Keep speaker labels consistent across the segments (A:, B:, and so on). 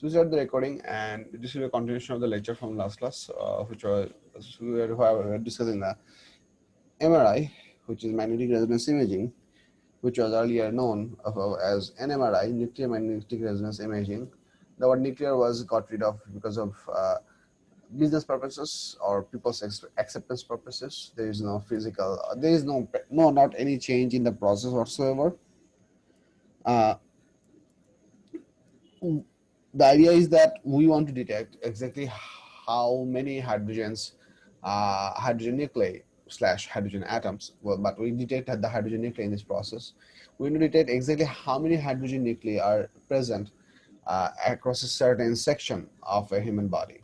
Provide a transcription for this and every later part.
A: So we start the recording, and this is a continuation of the lecture from last class, which was we were discussing the MRI, which is magnetic resonance imaging, which was earlier known as NMRI, nuclear magnetic resonance imaging. The word nuclear was got rid of because of business purposes or people's acceptance purposes. There is no physical, there is not any change in the process whatsoever. Uh, the idea is that we want to detect exactly how many hydrogens, hydrogen nuclei slash hydrogen atoms, well, but we detect the hydrogen nuclei in this process. We need to detect exactly how many hydrogen nuclei are present across a certain section of a human body,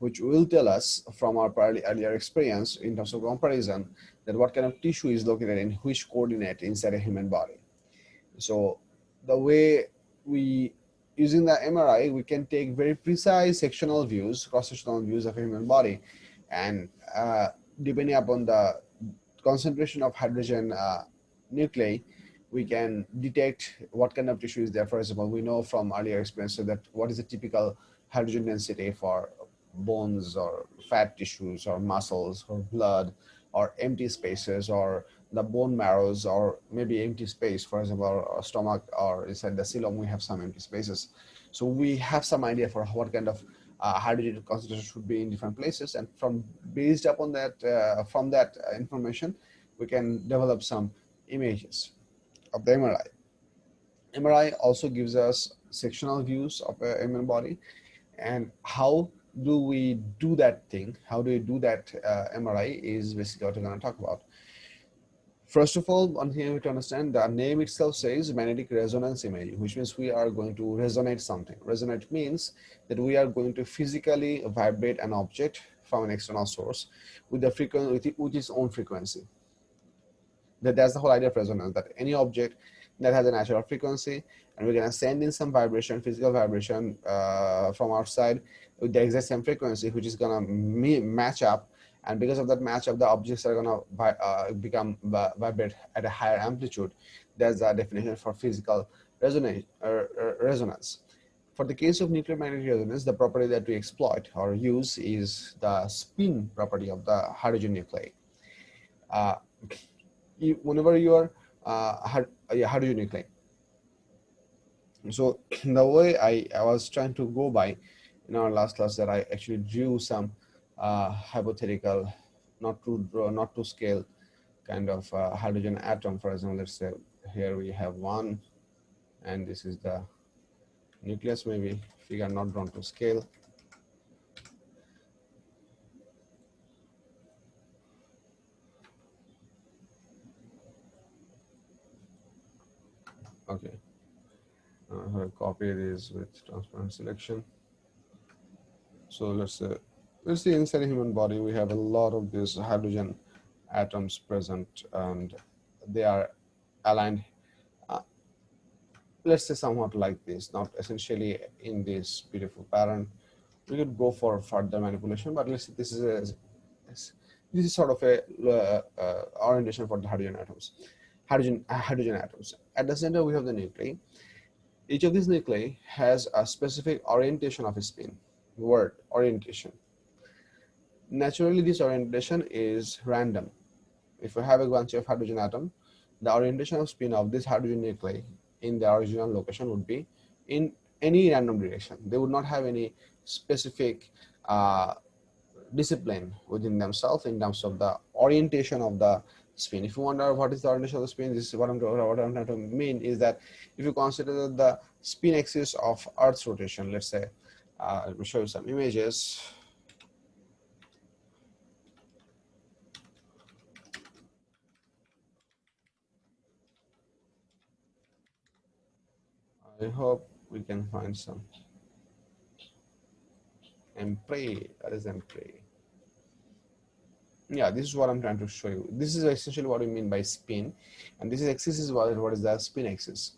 A: which will tell us from our earlier experience in terms of comparison that what kind of tissue is located in which coordinate inside a human body. So the way we, using the MRI, we can take very precise sectional views, cross-sectional views of a human body, and depending upon the concentration of hydrogen nuclei, we can detect what kind of tissue is there. For example, we know from earlier experiences that what is the typical hydrogen density for bones or fat tissues or muscles or blood or empty spaces or the bone marrows or maybe empty space, for example, our stomach or inside the coelom, we have some empty spaces. So we have some idea for what kind of hydrogen concentration should be in different places, and based upon that, from that information, we can develop some images of the MRI. MRI also gives us sectional views of a human body, and how do we do that thing? How do we do that MRI is basically what we're going to talk about. First of all, on here we have to understand the name itself says magnetic resonance imaging, which means we are going to resonate something. Resonate means that we are going to physically vibrate an object from an external source with the frequency, with its own frequency. That's the whole idea of resonance, that any object that has a natural frequency, and we're going to send in some vibration, physical vibration from outside with the exact same frequency, which is going to match up. And because of that matchup, the objects are going to vibrate at a higher amplitude. That's the definition for physical resonance. For the case of nuclear magnetic resonance, the property that we exploit or use is the spin property of the hydrogen nuclei. Whenever you are hydrogen nuclei. So the way I was trying to go by in our last class, that I actually drew some hypothetical, not to scale kind of hydrogen atom. For example, let's say here we have one, and this is the nucleus, maybe figure not drawn to scale. Okay, I'm going to copy this with transparent selection. So let's see, inside a human body we have a lot of these hydrogen atoms present, and they are aligned, let's say somewhat like this, not essentially in this beautiful pattern. We could go for further manipulation, but let's see, this is sort of a orientation for the hydrogen atoms. Hydrogen atoms. At the center we have the nuclei. Each of these nuclei has a specific orientation of a spin. Word orientation. Naturally, this orientation is random. If we have a bunch of hydrogen atom, the orientation of spin of this hydrogen nuclei in the original location would be in any random direction. They would not have any specific discipline within themselves in terms of the orientation of the spin. If you wonder what is the orientation of the spin, this is what I'm trying to mean is that if you consider the spin axis of Earth's rotation, let's say, let me show you some images. I hope we can find some. MRI, that is MRI. Yeah, this is what I'm trying to show you. This is essentially what we mean by spin, and this is axis is what is the spin axis.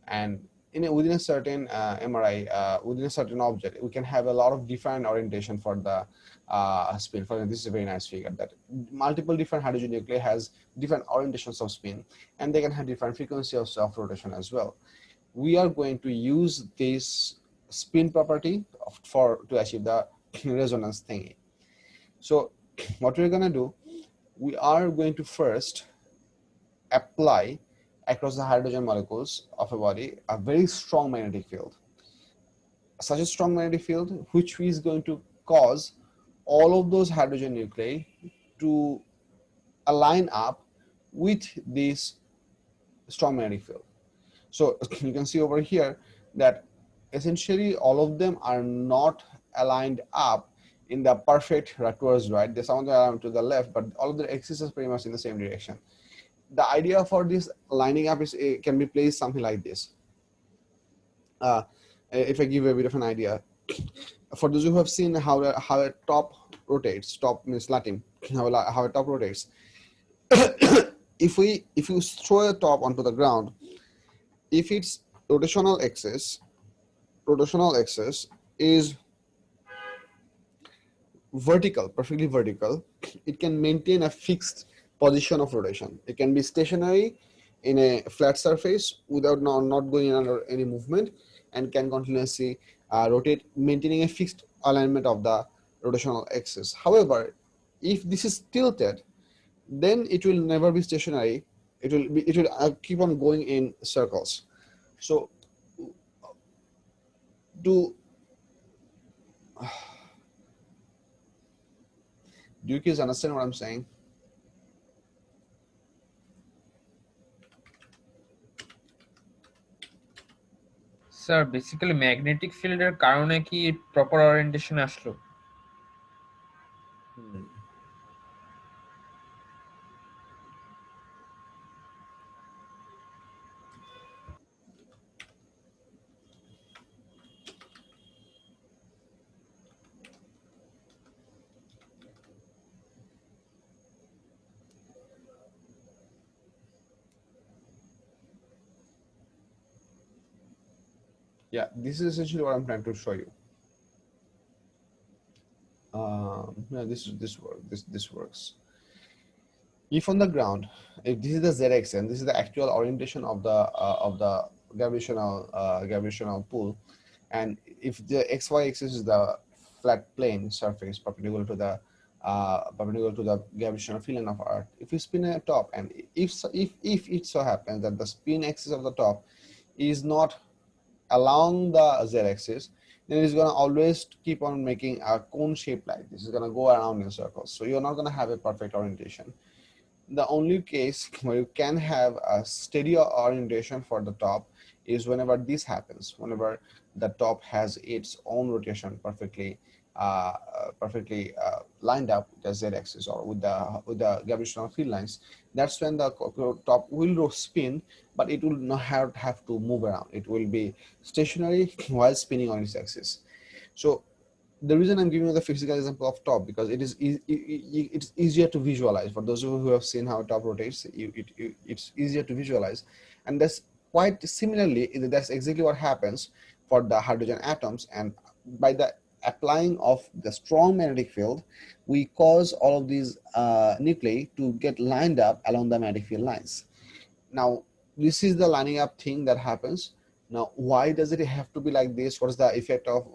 A: And within a certain MRI, within a certain object, we can have a lot of different orientation for the spin. For example, this is a very nice figure that multiple different hydrogen nuclei has different orientations of spin, and they can have different frequency of rotation as well. We are going to use this spin property to achieve the resonance thingy. So what we're gonna do, we are going to first apply across the hydrogen molecules of a body a very strong magnetic field, such a strong magnetic field which is going to cause all of those hydrogen nuclei to align up with this strong magnetic field. So you can see over here that essentially all of them are not aligned up in the perfect towards right. There's some of them are to the left, but all of the axes is pretty much in the same direction. The idea for this lining up is can be placed something like this. If I give a bit of an idea, for those who have seen how a top rotates, top means Latin, how a top rotates. If you throw a top onto the ground, if its rotational axis is vertical, perfectly vertical, it can maintain a fixed position of rotation. It can be stationary in a flat surface without not going under any movement, and can continuously rotate, maintaining a fixed alignment of the rotational axis. However, if this is tilted, then it will never be stationary. It will keep on going in circles. So do you guys understand what I'm saying?
B: Sir basically magnetic ফিল্ডের কারণে কি proper orientation আসলো?
A: Yeah, this is essentially what I'm trying to show you. Yeah, this works. If on the ground, if this is the zx and this is the actual orientation of the gravitational pull, and if the xy axis is the flat plane surface perpendicular to the gravitational field line of Earth, if you spin a top, and if it so happens that the spin axis of the top is not along the z-axis, then it's going to always keep on making a cone shape like this. It's going to go around in circles. So you're not going to have a perfect orientation. The only case where you can have a steady orientation for the top is whenever this happens, whenever the top has its own rotation perfectly lined up with the z-axis or with the gravitational field lines. That's when the top will spin, but it will not have to move around. It will be stationary while spinning on its axis. So the reason I'm giving you the physical example of top, because it's easier to visualize for those who have seen how top rotates. It's easier to visualize, and that's quite similarly, that's exactly what happens for the hydrogen atoms. And by the applying of the strong magnetic field, we cause all of these nuclei to get lined up along the magnetic field lines. Now, this is the lining up thing that happens. Now, why does it have to be like this? What is the effect of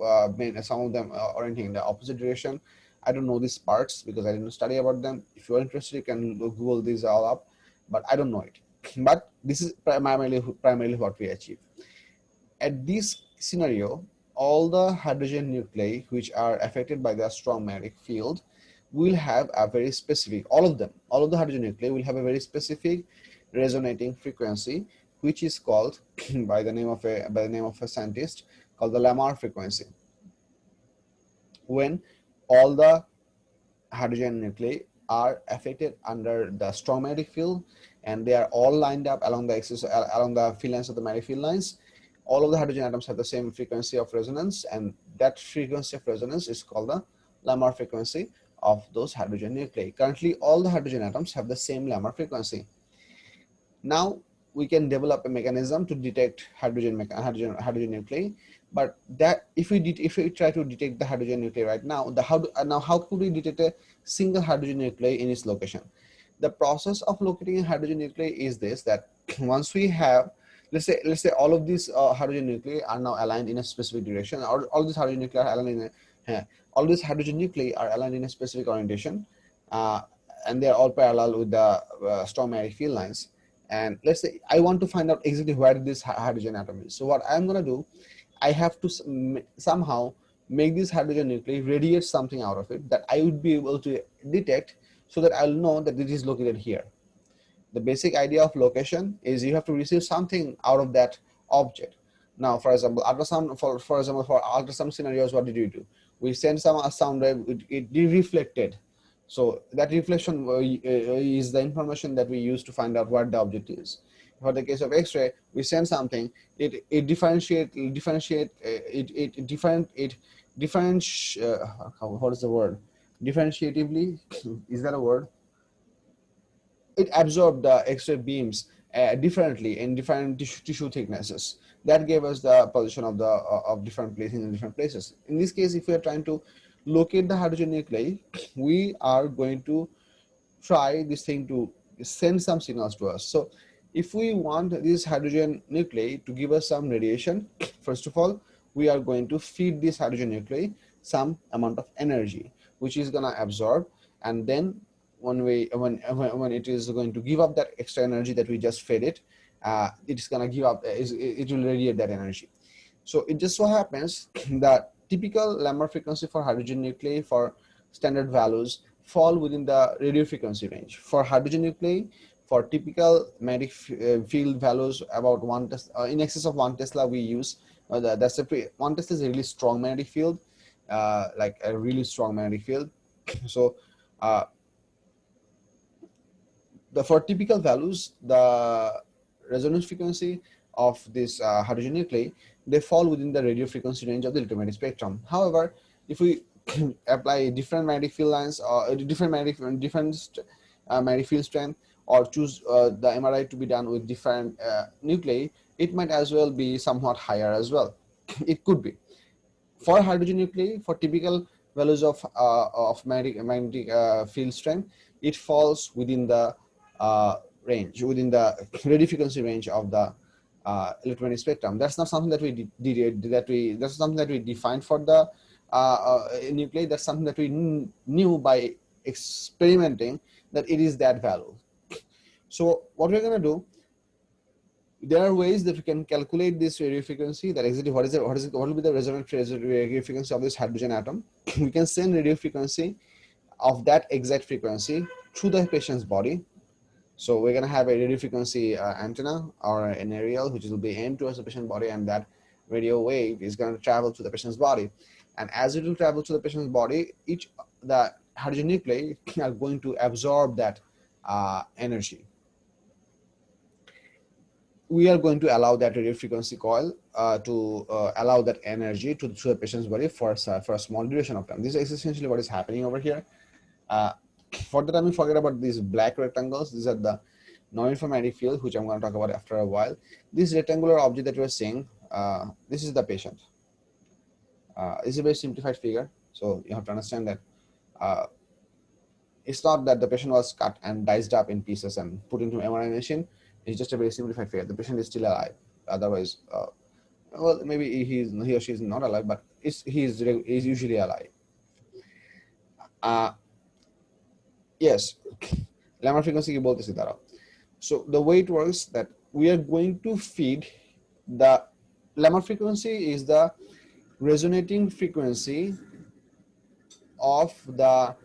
A: some of them orienting in the opposite direction? I don't know these parts because I didn't study about them. If you're interested, you can Google these all up, but I don't know it. But this is primarily what we achieve. At this scenario, all the hydrogen nuclei which are affected by the strong magnetic field will have a very specific, all of the hydrogen nuclei will have a very specific resonating frequency, which is called by the name of a scientist called the Lamar frequency. When all the hydrogen nuclei are affected under the strong magnetic field and they are all lined up along the axis, along the field lines of the magnetic field lines, all of the hydrogen atoms have the same frequency of resonance, and that frequency of resonance is called the Lamar frequency of those hydrogen nuclei. Currently, all the hydrogen atoms have the same Lamar frequency. Now we can develop a mechanism to detect hydrogen nuclei, but that if we try to detect the hydrogen nuclei right now, how could we detect a single hydrogen nuclei in its location? The process of locating a hydrogen nuclei is this: that once we have let's say all of these hydrogen nuclei are now aligned in a specific direction, or all these hydrogen nuclei are aligned in all these hydrogen nuclei are aligned in a specific orientation, uh, and they are all parallel with the strong magnetic field lines. And let's say I want to find out exactly where this hydrogen atom is. So what I'm going to do, I have to somehow make this hydrogen nuclei radiate something out of it that I would be able to detect, so that I'll know that it is located here. The basic idea of location is you have to receive something out of that object. Now, for example, ultrasound, for example, for ultrasound scenarios, what did you do? We send some sound wave, it reflected. So that reflection is the information that we use to find out what the object is. For the case of X-ray, we send something, it what is the word? Differentiatively, is that a word? It absorbed the X-ray beams differently in different tissue thicknesses. That gave us the position of the of different places in different places. In this case, if we are trying to locate the hydrogen nuclei, we are going to try this thing to send some signals to us. So if we want this hydrogen nuclei to give us some radiation, first of all, we are going to feed this hydrogen nuclei some amount of energy, which is going to absorb, and then when it is going to give up that extra energy that we just fed it, it's going to give up, it will radiate that energy. So it just so happens that typical Lambda frequency for hydrogen nuclei for standard values fall within the radio frequency range. For hydrogen nuclei, for typical magnetic field values about in excess of 1 Tesla, we use that's 1 Tesla is a really strong magnetic field, like a really strong magnetic field. So uh, for typical values, the resonance frequency of this hydrogen nuclei, they fall within the radio frequency range of the electromagnetic spectrum. However, if we apply different magnetic field lines or different magnetic field strength, or choose the MRI to be done with different nuclei, it might as well be somewhat higher as well. It could be. For hydrogen nuclei, for typical values of magnetic field strength, it falls within the range, within the radio frequency range of the electromagnetic spectrum. That's not something that that's something that we defined for the nuclei. That's something that we knew by experimenting that it is that value. So what we're going to do, there are ways that we can calculate this radio frequency, that exactly what will be the resonant radio frequency of this hydrogen atom. We can send radio frequency of that exact frequency through the patient's body. So we're going to have a radio frequency antenna or an aerial, which will be aimed towards the patient's body, and that radio wave is going to travel to the patient's body. And as it will travel to the patient's body, the hydrogen nuclei are going to absorb that energy. We are going to allow that radio frequency coil to allow that energy to the patient's body for a small duration of time. This is essentially what is happening over here. For the time we forget about these black rectangles, these are the non-uniform magnetic field, which I'm going to talk about after a while. This rectangular object that we're seeing, this is the patient. It's a very simplified figure, so you have to understand that it's not that the patient was cut and diced up in pieces and put into MRI machine. It's just a very simplified figure. The patient is still alive. Otherwise, well, maybe he or she is not alive, but he is usually alive. Yes, Lambda frequency की बोलते सीधा रहो. So the way it works, that we are going to feed the Lambda frequency is the resonating frequency of the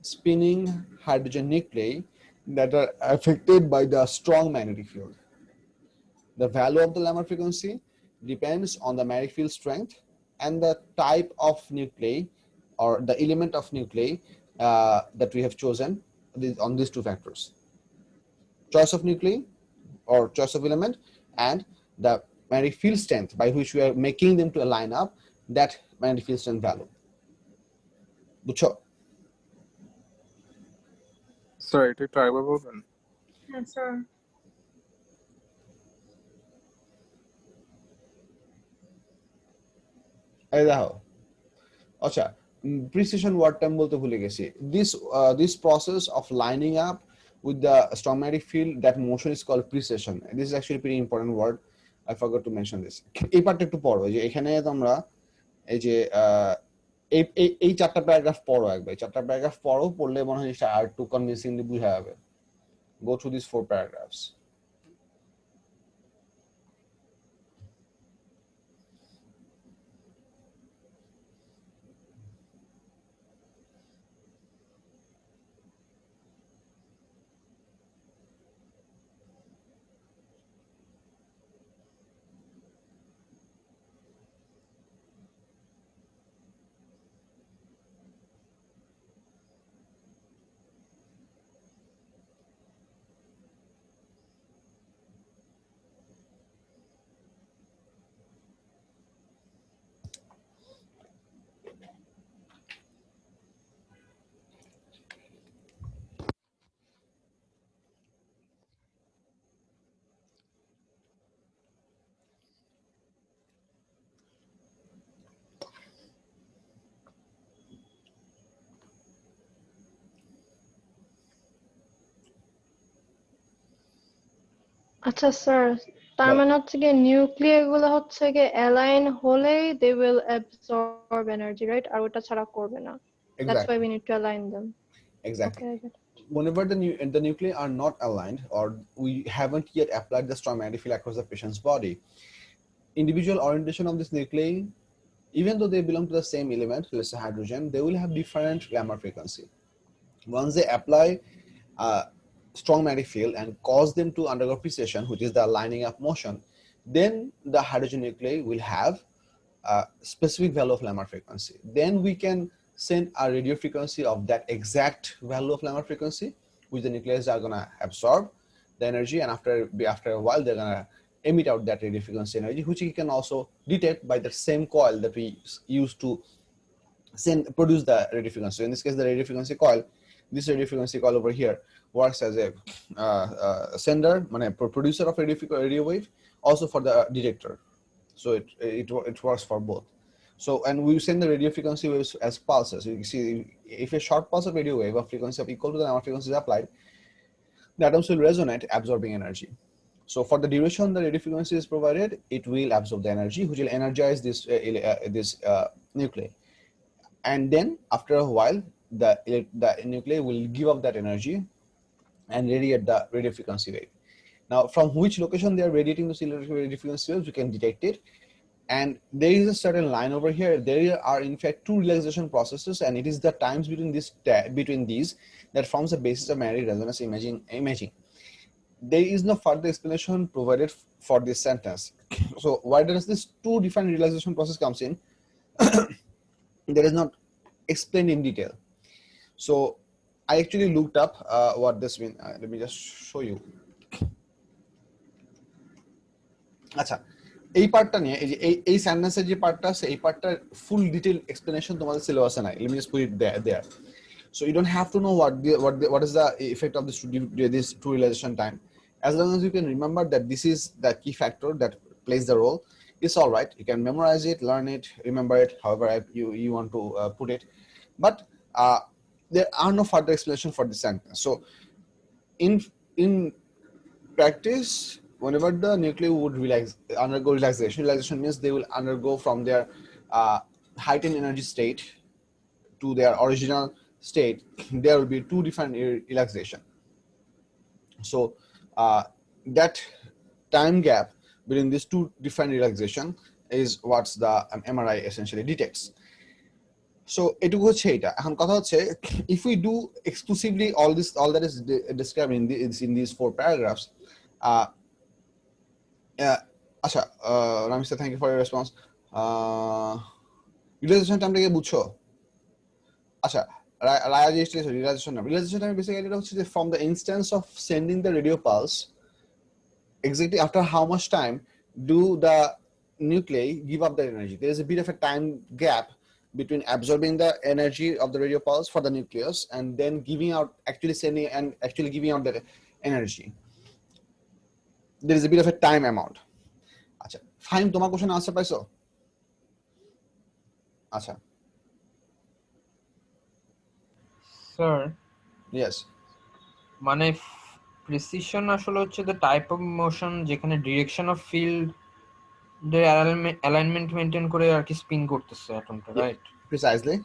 A: spinning hydrogen nuclei that are affected by the strong magnetic field. The value of the Lambda frequency depends on the magnetic field strength and the type of nuclei or the element of nuclei that we have chosen on these two factors: choice of nuclei or choice of element, and the magnetic field strength by which we are making them to line up, that magnetic field strength value. বুঝছো?
C: Sir এটা একটু আরেকবার বলবেন?
D: হ্যাঁ sir.
A: এই দেখো, আচ্ছা, precision word time বলতে ভুলে গেছি. This process of lining up with the strong magnetic field, that motion is called precession. This is actually a pretty important word. I forgot to mention this. এই পার্টটা একটু পড়ো, যে এখানে তোমরা এই যে এই চারটা প্যারাগ্রাফ পড়ো একবার, চারটা প্যারাগ্রাফ পড়ো, পড়লে মনে হয় আর একটু কনভিন্সিংলি বুঝা যাবে। Go through these 4 paragraphs.
D: আচ্ছা স্যার, তার মানে হচ্ছে গিয়ে নিউক্লিয়াস গুলো হচ্ছে গিয়ে অ্যালাইন হলেই they will absorb energy, right? আর ওটা ছাড়া করবে না. That's why we need to align them.
A: Exactly.
D: Okay, I get it.
A: Whenever the nuclei are not aligned, or we haven't yet applied the strong magnetic field across the patient's body, individual orientation of this nuclei, even though they belong to the same element, let's say hydrogen, they will have different gamma frequency. Once they apply strong magnetic field and cause them to undergo precession, which is the lining up motion, then the hydrogen nuclei will have a specific value of Lamarck frequency. Then we can send a radio frequency of that exact value of Lamarck frequency, which the nucleus are gonna absorb the energy, and after a while they're gonna emit out that radio frequency energy, which we can also detect by the same coil that we use to produce the radio frequency. So in this case, the radio frequency coil, this radio frequency coil over here works as a sender, producer of radio wave, also for the detector. So it works for both. So, and we send the radio frequency waves as pulses. You see, if a short pulse of radio wave of frequency of equal to the number of frequencies applied, the atoms will resonate, absorbing energy. So for the duration the radio frequency is provided, it will absorb the energy, which will energize this nuclei. And then after a while, the nuclei will give up that energy and radiate the radio frequency wave. Now, from which location they are radiating those radio frequency waves, we can detect it. And there is a certain line over here. There are in fact 2 relaxation processes, and it is the times between these that forms the basis of magnetic resonance imaging. There is no further explanation provided for this sentence. So why does this 2 different relaxation process comes in? That is not explained in detail. So I actually looked up what this means. Let me just show you. আচ্ছা, এই পার্টটা নিয়ে এই সেন্টেন্সের যে পার্টটা আছে, এই পার্টটার ফুল ডিটেইল এক্সপ্লেনেশন তোমাদের সিলেবাসে নাই. Let me just put it there. So you don't have to know what is the effect of this two realization time. As long as you can remember that this is the key factor that plays the role, it's all right. You can memorize it, learn it, remember it, however you want to put it. But there are no further explanation for this sentence. So in practice, whenever the nuclei would undergo relaxation means they will undergo from their heightened energy state to their original state. There will be 2 different relaxation. So that time gap between these 2 different relaxation is what the MRI essentially detects. So এটুকু হচ্ছে এটা. এখন কথা হচ্ছে, if we do exclusively all that is described in these 4 paragraphs, আচ্ছা, Ramisa, thank you for your response. Realization টাইমটাকে বুঝছো? আচ্ছা, realization time basically এটা হচ্ছে যে from the instance of sending the radio pulse, exactly after how much time do the nuclei give up their energy. There is a bit of a time gap between absorbing the energy of the radio pulse for the nucleus and then actually sending and actually giving out that energy. There is a bit of a time amount. আচ্ছা, fine, তোমার question answer পাইছো? আচ্ছা
B: sir,
A: yes,
B: মানে precession আসলে হচ্ছে the type of motion যেখানে direction of field alignment maintain করে আর কি স্পিন করতেছে অ্যাটমটা,
A: Yeah,
B: রাইট?
A: precisely.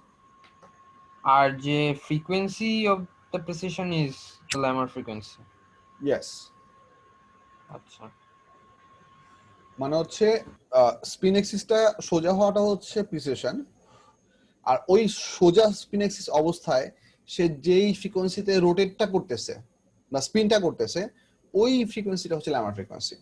B: আর যে frequency of the precession is the Larmor frequency.
A: Yes.
B: আচ্ছা,
A: মানে হচ্ছে স্পিন এক্সিসটা সোজা হওয়াটা হচ্ছে প্রিসিশন, আর ওই সোজা স্পিন এক্সিস অবস্থায় সে যেই ফ্রিকোয়েন্সিতে রোটেটটা করতেছে বা স্পিনটা করতেছে ওই ফ্রিকোয়েন্সিটা হচ্ছে ল্যামার ফ্রিকোয়েন্সি।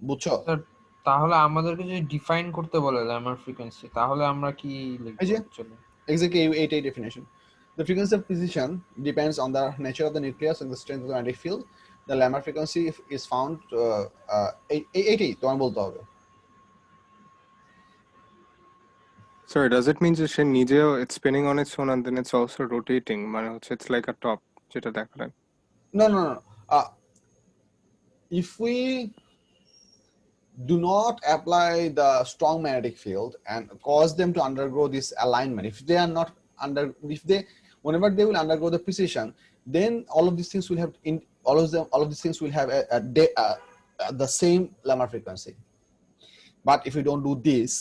A: বুঝছো?
B: স্যার তাহলে আমাদেরকে যদি ডিফাইন করতে বলে ল্যামার ফ্রিকোয়েন্সি, তাহলে আমরা কি
A: এই
B: লিখবো
A: যে
B: অ্যাকচুয়ালি?
A: exactly এইটাই definition. The frequency of precision depends on the nature of the nucleus and the strength of the magnetic field. The Lamar frequency is found এইটাই তোমার বলতে হবে।
C: Sorry, does it mean যে সে নিজেও it's spinning on its own and then it's also rotating? মানে হচ্ছে it's like a top যেটা দেখালেন।
A: No. If we do not apply the strong magnetic field and cause them to undergo this alignment, if they are not whenever they will undergo the precision, then all of these things will have the same Lamar frequency. But if we don't do this,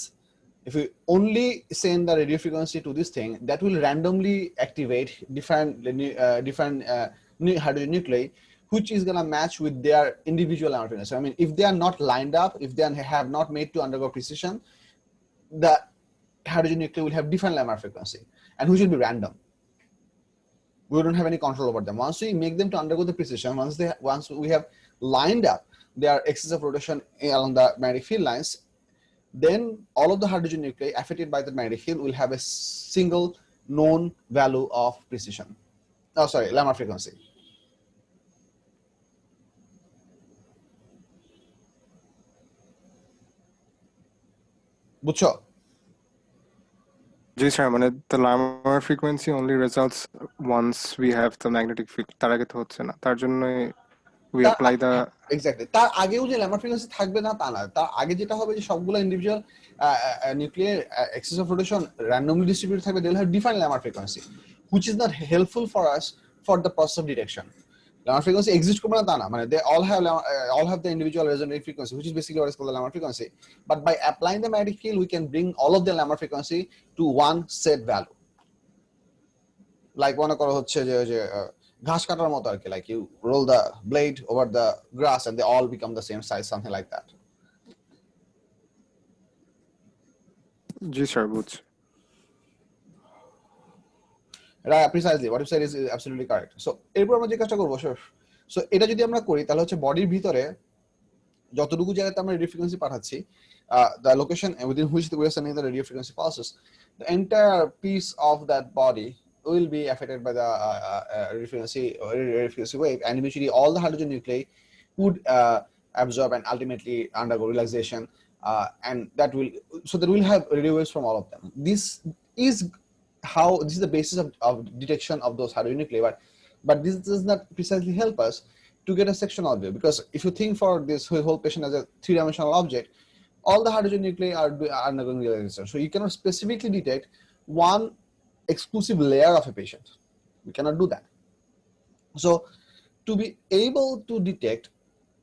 A: if we only send the radio frequency to this thing, that will randomly activate different hydrogen nuclei, which is going to match with their individual Lamar frequency. I mean, if they are not lined up, if they have not made to undergo precision, the hydrogen nuclei will have different Lamar frequency, and which will be random. We don't have any control over them. Once we make them to undergo the precision, once we have lined up their axis of rotation along the magnetic field lines, then all of the hydrogen nuclei affected by the magnetic field will have a single known value of precision. Oh, sorry, Lamar frequency. বুঝছো?
C: জি sir, মানে the Lamar frequency only results once we have the magnetic field, তার আগে তো হচ্ছে না, তার জন্য we apply the
A: exactly তার আগেও যে ল্যামার ফ্রিকোয়েন্সি থাকবে না তা না, তার আগে যেটা হবে যে সবগুলো individual nuclear axis of rotation randomly distributed থাকবে, they will have different Larmor frequency, which is not helpful for us for the process of detection. Larmor frequency exist করবে না তা না, মানে they all have the individual resonating frequency, which is basically what is called the Larmor frequency, but by applying the magnetic field we can bring all of the Larmor frequency to one set value. Like মনে করো হচ্ছে যে ঘাস কাটার মতো আর কি, like you roll the blade over the grass and they all become the same size, something like that.
C: G sir বুঝছি।
A: Right, precisely what you said is absolutely correct. So এরপর আমরা যে কাজটা করবো, সো এটা যদি আমরা করি তাহলে হচ্ছে বডির ভিতরে যতটুকু জায়গাতে আমরা রেডিও ফ্রিকোয়েন্সি পাঠাচ্ছি, the location within which we are sending the radio frequency pulses, the entire piece of that body will be affected by the radio frequency wave, and eventually all the hydrogen nuclei would absorb and ultimately undergo relaxation, and that will have radio waves from all of them. This is the basis of detection of those hydrogen nuclei, but this does not precisely help us to get a sectional view, because if you think for this whole patient as a three-dimensional object, all the hydrogen nuclei are undergoing relaxation, so you cannot specifically detect one exclusive layer of a patient. We cannot do that. So to be able to detect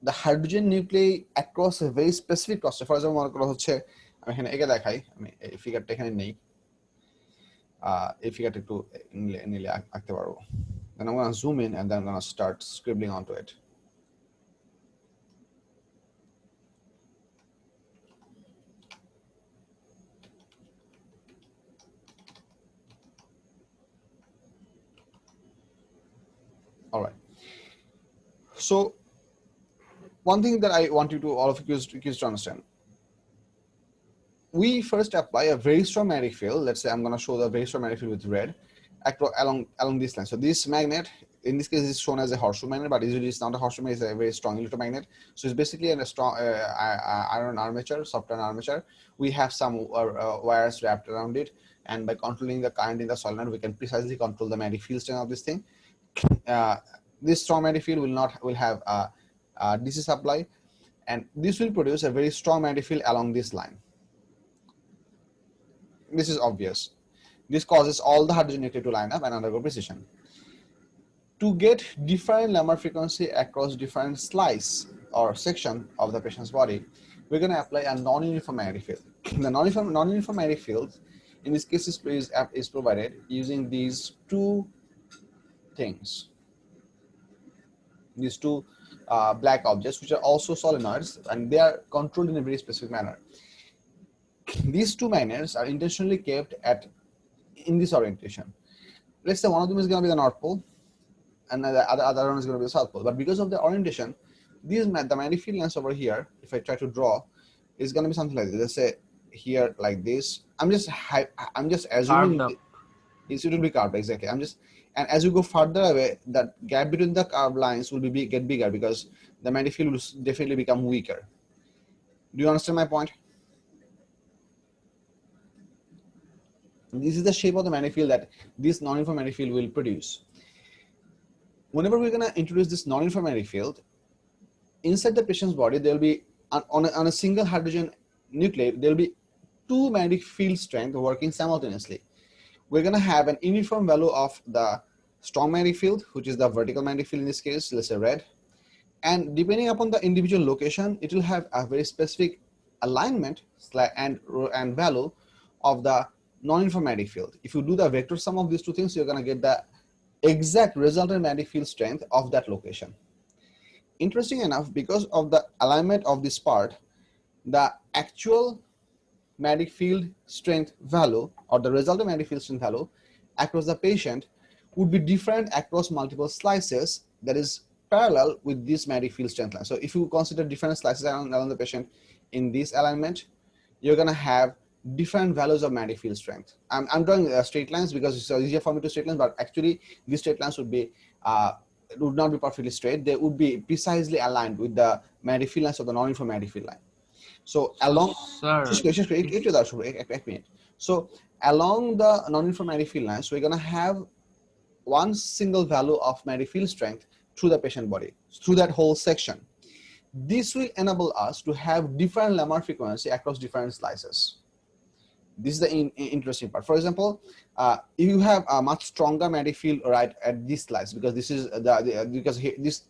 A: the hydrogen nuclei across a very specific cluster, for example মনে করো হচ্ছে আমি এখানে একে দেখাই, আমি এই ফিগারটা এখানে নেই, এই ফিগারটা একটু নিলে আঁকতে পারবো, then I'm going to zoom in and then I'm going to start scribbling onto it. All right. So one thing that I want you to, all of you to understand, we first apply a very strong magnetic field. Let's say I'm going to show the very strong magnetic field with red along this line. So this magnet, in this case, is shown as a horseshoe magnet, but usually it's not a horseshoe magnet, it's a very strong electromagnet. So it's basically a strong iron armature, soft iron armature. We have some wires wrapped around it, and by controlling the current in the solenoid, we can precisely control the magnetic field strength of this thing. This strong magnetic field will have a DC supply, and this will produce a very strong magnetic field along this line. This is obvious. This causes all the hydrogen nuclei to line up and undergo precision. To get different Lamar frequency across different slice or section of the patient's body, we're going to apply a non-uniform magnetic field. The non-uniform magnetic field in this case is provided using these two things, these two black objects, which are also solenoids, and they are controlled in a very specific manner. These two magnets are intentionally kept in this orientation. Let's say one of them is going to be the North Pole, and the other one is going to be the South Pole. But because of the orientation, the magnetic field lines over here, if I try to draw, is going to be something like this. Let's say here like this. I'm just assuming it will be curved, exactly. And as you go further away, that gap between the curved lines will get bigger because the magnetic field will definitely become weaker. Do you understand my point? This is the shape of the magnetic field that this non-uniform magnetic field will produce. Whenever we're going to introduce this non-uniform magnetic field, inside the patient's body, there will be, on a single hydrogen nuclei, there will be two magnetic field strength working simultaneously. We're going to have an uniform value of the strong magnetic field, which is the vertical magnetic field in this case, let's say red. And depending upon the individual location, it will have a very specific alignment and value of the non-uniform magnetic field. If you do the vector sum of these two things, you're going to get the exact resultant magnetic field strength of that location. Interesting enough, because of the alignment of this part, the actual magnetic field strength value or the resultant magnetic field strength value across the patient would be different across multiple slices that is parallel with this magnetic field strength line. So if you consider different slices along the patient in this alignment, you're going to have different values of magnetic field strength. I'm drawing straight lines because it's easier for me to straight lines, but actually these straight lines would not be perfectly straight. They would be precisely aligned with the magnetic field lines of the non-uniform magnetic field line. So along, so along the non-uniform magnetic field lines, we're going to have one single value of magnetic field strength through the patient body, through that whole section. This will enable us to have different Lamar frequency across different slices. This is the interesting part. For example, if you have a much stronger magnetic field right at this slice, because this is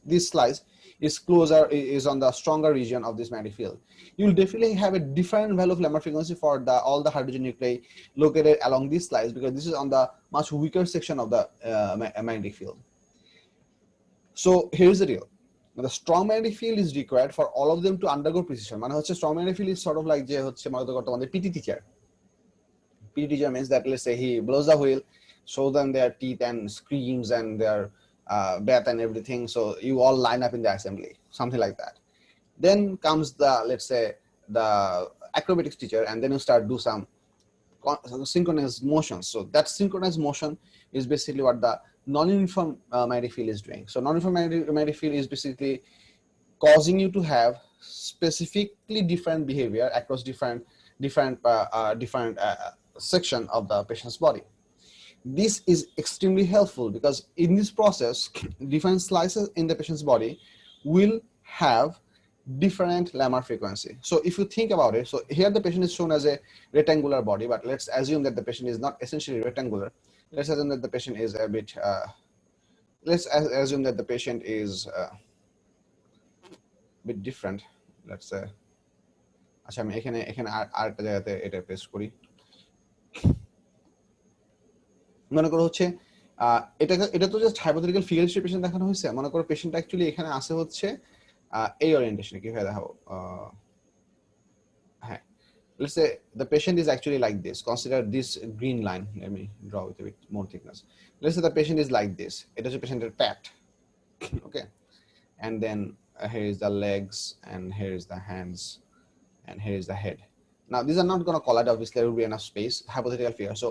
A: this slice is on the stronger region of this magnetic field, you will definitely have a different value of Lamar frequency for all the hydrogen nuclei located along this slice, because this is on the much weaker section of the magnetic field. So here's the deal. Now, the strong magnetic field is required for all of them to undergo precision. Mane hocche strong magnetic field is sort of like je hocche mane kor tomader PT teacher. PT teacher means that, let's say, he blows the wheel, shows them their teeth and screams and their breath and everything. So you all line up in the assembly, something like that. Then comes the, let's say, the acrobatics teacher, and then you start do some synchronous motions. So that synchronized motion is basically what the non-uniform magnetic field is doing. So non-uniform magnetic field is basically causing you to have specifically different behavior across different section of the patient's body. This is extremely helpful because in this process, different slices in the patient's body will have different Lamar frequency. So if you think about it, so here the patient is shown as a rectangular body, but let's assume that the patient is not essentially rectangular. Let's assume that the patient is a bit, let's assume that the patient is a bit different. Let's say, আচ্ছা আমি এখানে আরেকটা জায়গাতে এটা paste করি। মনে করো হচ্ছে এটা তো জাস্ট হাইপোথেটিক্যাল ফিগার পেশেন্ট দেখানো হয়েছে। মনে করো পেশেন্ট অ্যাকচুয়ালি এখানে আসে হচ্ছে এই ওরিয়েন্টেশনে, কিভাবে দেখাবো? হ্যাঁ, let's say the patient is actually like this. Consider this green line. Let me draw with a bit more thickness. Let's say the patient is like this. It is a patient's pet. Okay, and then here is the legs, and here is the hands, and here is the head. Now these are not going to collide. Obviously, there will be enough space. Hypothetical figure. So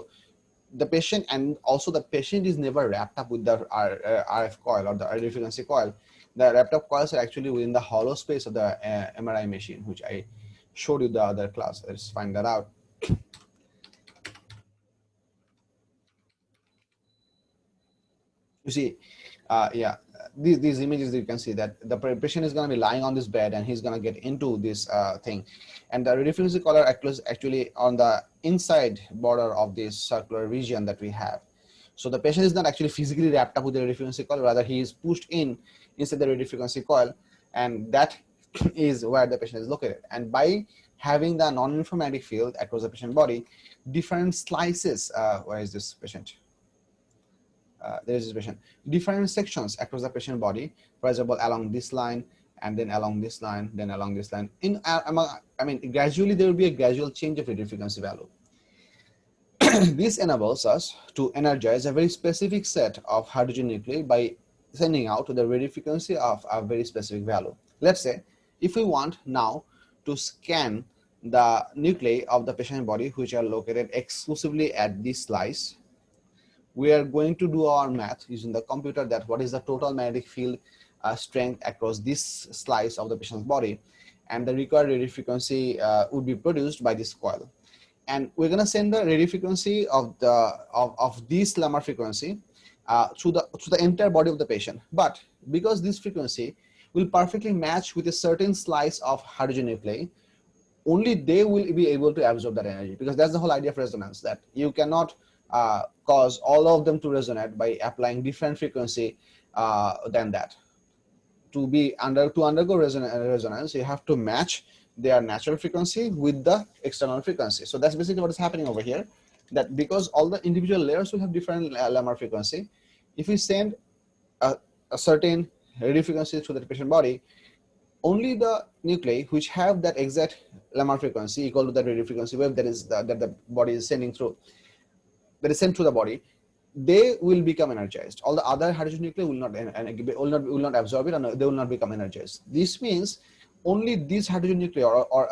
A: the patient, and also the patient is never wrapped up with the RF coil or the radio frequency coil. The wrapped up coils are actually within the hollow space of the MRI machine, which I showed you the other class. Let's find that out. You see, yeah, these images, you can see that the patient is going to be lying on this bed and he's going to get into this thing, and the radio frequency collar actually on the inside border of this circular region that we have. So the patient is not actually physically wrapped up with the radio frequency coil, rather he is pushed inside the radio frequency coil, and that is where the patient is located. And by having the non-uniform magnetic field across the patient body, different slices, where is this patient? There is this patient. Different sections across the patient body, for example, along this line, and then along this line, then along this line. Gradually there will be a gradual change of radio frequency value. This enables us to energize a very specific set of hydrogen nuclei by sending out the radio frequency of a very specific value. Let's say if we want now to scan the nuclei of the patient body which are located exclusively at this slice, we are going to do our math using the computer that what is the total magnetic field strength across this slice of the patient's body, and the required radio frequency would be produced by this coil. And we're going to send the radio frequency of this Lamar frequency through the entire body of the patient. But because this frequency will perfectly match with a certain slice of hydrogen nuclei, only they will be able to absorb that energy, because that's the whole idea of resonance, that you cannot cause all of them to resonate by applying different frequency than that. To undergo resonance, you have to match their natural frequency with the external frequency. So that's basically what is happening over here, that because all the individual layers will have different Lamar frequency, if we send a certain radio frequency to the patient body, only the nuclei which have that exact Lamar frequency equal to the radio frequency wave that the body is sending through, that is sent to the body, they will become energized. All the other hydrogen nuclei will not absorb it, and they will not become energized. This means only these hydrogen nuclei or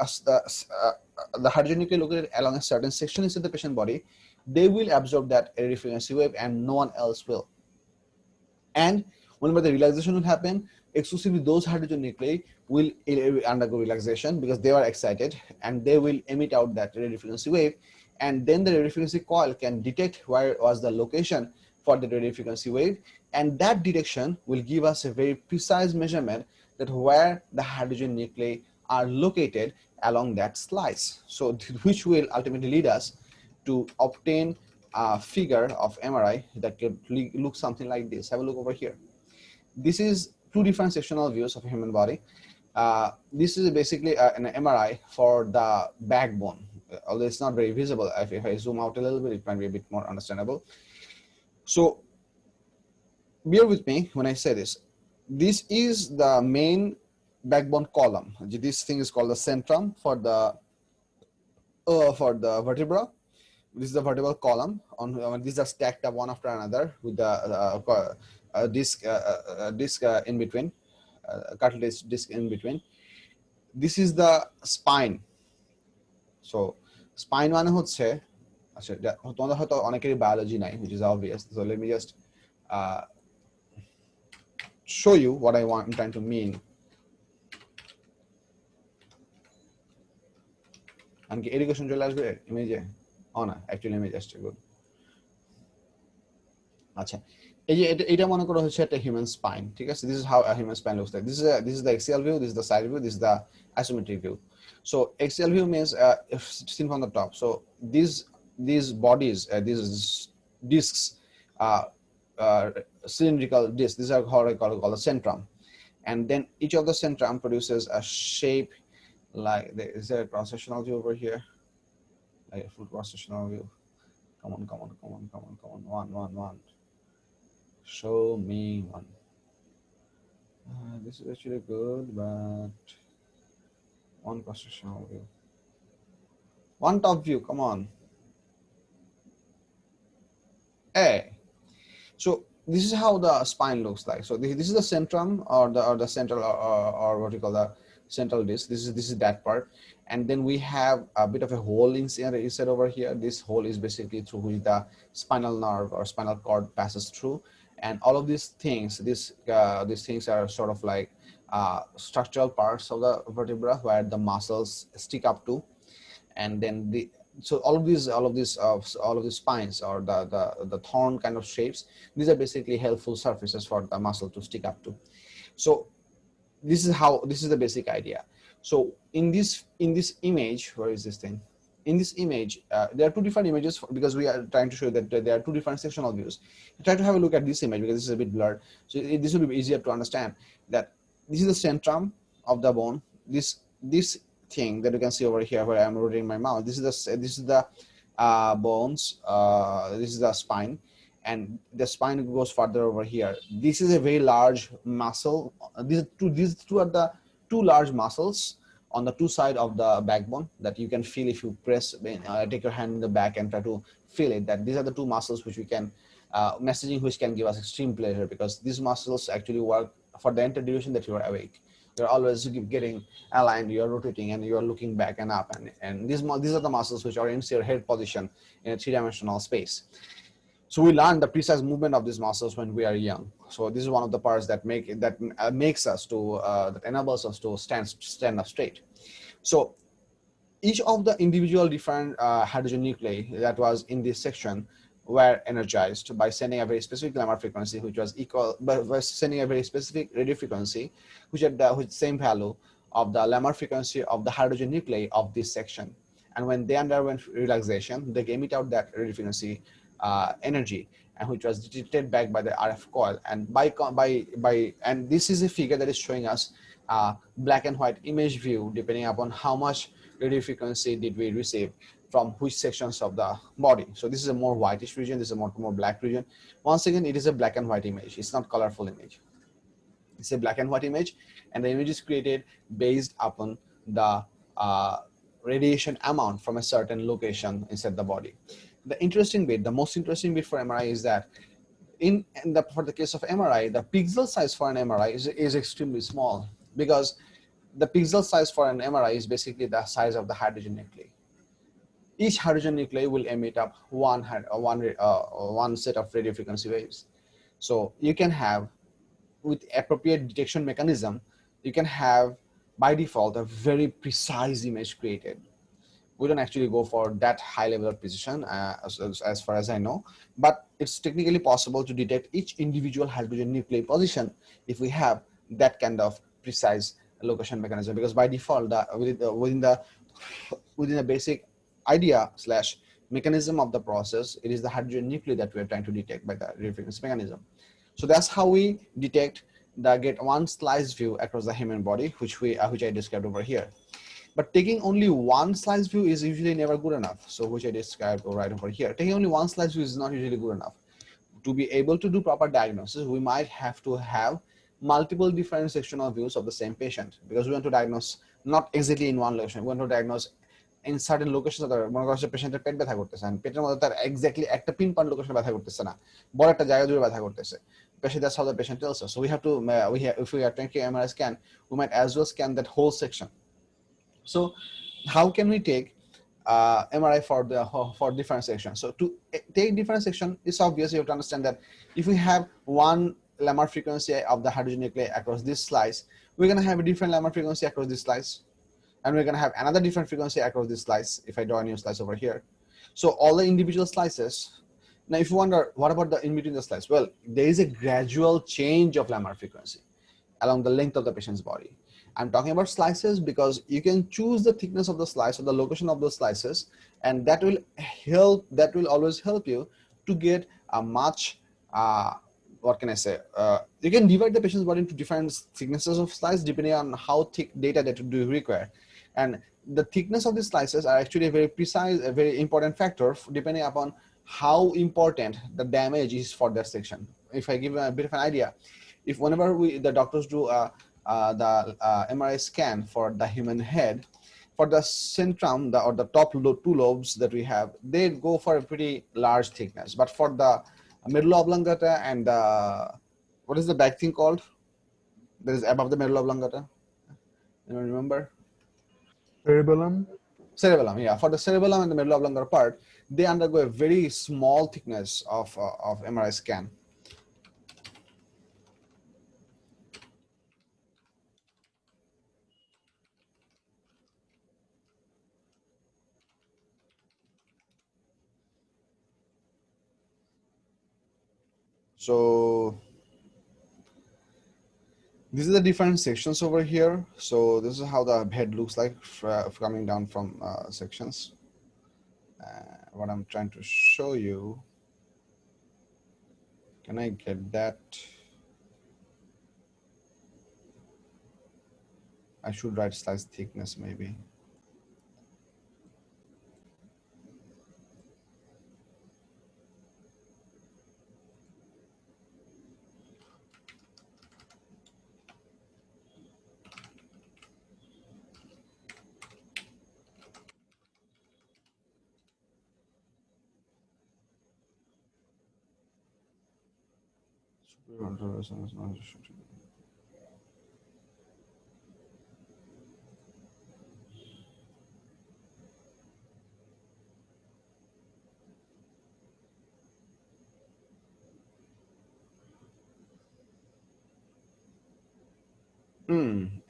A: the hydrogen nuclei located along a certain section inside the patient body, they will absorb that radio frequency wave and no one else will. And whenever the relaxation will happen, exclusively those hydrogen nuclei will undergo relaxation because they are excited, and they will emit out that radio frequency wave. And then the radio frequency coil can detect where was the location for the radio frequency wave, and that detection will give us a very precise measurement that where the hydrogen nuclei are located along that slice. So which will ultimately lead us to obtain a figure of MRI that could look something like this. Have a look over here. This is two different sectional views of a human body. This is basically an MRI for the backbone, although it's not very visible. If I zoom out a little bit, it might be a bit more understandable. So bear with me when I say this. This is the main backbone column. This thing is called the centrum for the vertebra. This is the vertebral column. These are stacked up one after another with the disc in between, cartilage disc in between. This is the spine. So spine মানে হচ্ছে, আচ্ছা তোমাদের হয়তো অনেকেরই biology নাই, which is obvious. So let me just show you what I'm trying to mean. And education চলে আসবে ইমেজে? না, actually image আসছে, good. আচ্ছা, এই যে এটা মনে করো হচ্ছে একটা human spine, ঠিক আছে? This is how a human spine looks like. This is the axial view, this is the side view, this is the isometric view. So axial view means if seen from the top. So these bodies, these discs, cylindrical discs, these are how I call the centrum, and then each of the centrum produces a shape like is there a cross-sectional view over here, like a full cross-sectional view? Come on, one. Show me one. This is actually good, but one cross-sectional view, one top view. Come on. Hey. So this is how the spine looks like. So this is the centrum or the central or what you call the central disc. This is that part, and then we have a bit of a hole inside over here. This hole is basically through which the spinal nerve or spinal cord passes through, and all of these things are sort of like structural parts of the vertebra where the muscles stick up to, and then so all of these spines or the thorn kind of shapes, these are basically helpful surfaces for the muscle to stick up to. So this is the basic idea. So in this image, where is this thing? In this image, there are two different images because we are trying to show that there are two different sectional views. Try to have a look at this image because this is a bit blurred. So this will be easier to understand that this is the centrum of the bone. this thing that you can see over here where I'm rotating my mouse, this is the bones, this is the spine, and the spine goes further over here. This is a very large muscle. These two are the two large muscles on the two side of the backbone that you can feel if you press, take your hand in the back and try to feel it, that these are the two muscles which we can, messaging which can give us extreme pleasure, because these muscles actually work for the entire duration that you are awake. You're always getting aligned, you're rotating, and you're looking back and up, and these are the muscles which orients your head position in a three-dimensional space. So we learn the precise movement of these muscles when we are young. So this is one of the parts that makes us to that enables us to stand up straight. So each of the individual different hydrogen nuclei that was in this section were energized by sending a very specific Lamar frequency, which was equal, by sending a very specific radio frequency, which had the same value of the Lamar frequency of the hydrogen nuclei of this section. And when they underwent relaxation, they emit out that radio frequency energy, and which was detected back by the RF coil. And and this is a figure that is showing us black and white image view, depending upon how much radio frequency did we receive from which sections of the body. So this is a more whitish region, this is a more black region. Once again, it is a black and white image. It's not colorful image. It's a black and white image, and the image is created based upon the radiation amount from a certain location inside the body. The interesting bit, the most interesting bit for MRI is that for the case of MRI, the pixel size for an MRI is extremely small, because the pixel size for an MRI is basically the size of the hydrogen nuclei. Each hydrogen nuclei will emit up one set of radio frequency waves. So you can have, with appropriate detection mechanism, you can have by default a very precise image created. We don't actually go for that high level of precision as far as I know, but it's technically possible to detect each individual hydrogen nuclei position if we have that kind of precise location mechanism, because by default within the basic idea / mechanism of the process, it is the hydrogen nuclei that we are trying to detect by the radio frequency mechanism. So that's how we detect get one slice view across the human body, which I described over here. But taking only one slice view is usually never good enough. So which I described right over here. Taking only one slice view is not usually good enough. To be able to do proper diagnosis, we might have to have multiple different sectional views of the same patient, because we want to diagnose not exactly in one location. We want to diagnose in certain locations. মনে করো যে পেশেন্টের পেট ব্যথা করতেছে, পেটের মধ্যে তার exactly একটা পিন পয়েন্ট লোকেশনে ব্যথা করতেছে না, বড় একটা জায়গা জুড়ে ব্যথা করতেছে। That's how the patient tells us. So we have to if we are taking MRI scan, we might as well scan that whole section. So how can we take MRI for different sections? So to take different section, it's obvious. You have to understand that if we have one Lamar frequency of the hydrogen nuclei across this slice, we're going to have a different Lamar frequency across this slice, and we're going to have another different frequency across this slice if I draw a new slice over here. So all the individual slices. Now if you wonder, what about the in between the slice? Well, there is a gradual change of Lamar frequency along the length of the patient's body. I'm talking about slices because you can choose the thickness of the slice or the location of those slices, and that will always help you to get a much what can I say? You can divide the patient's body into different thicknesses of slice depending on how thick data that you require, and the thickness of these slices are actually a very precise, a very important factor depending upon how important the damage is for that section. If I give a bit of an idea, if whenever the doctors do the MRI scan for the human head, for the centrum or the top two lobes that we have, they go for a pretty large thickness. But for the medulla oblongata and what is the back thing called that is above the medulla oblongata? Anyone remember? Cerebellum, yeah. For the cerebellum and the medulla oblongata part, they undergo a very small thickness of MRI scan. So these are the different sections over here. So this is how the head looks like coming down from sections. What I'm trying to show you, can I get that? I should write slice thickness maybe.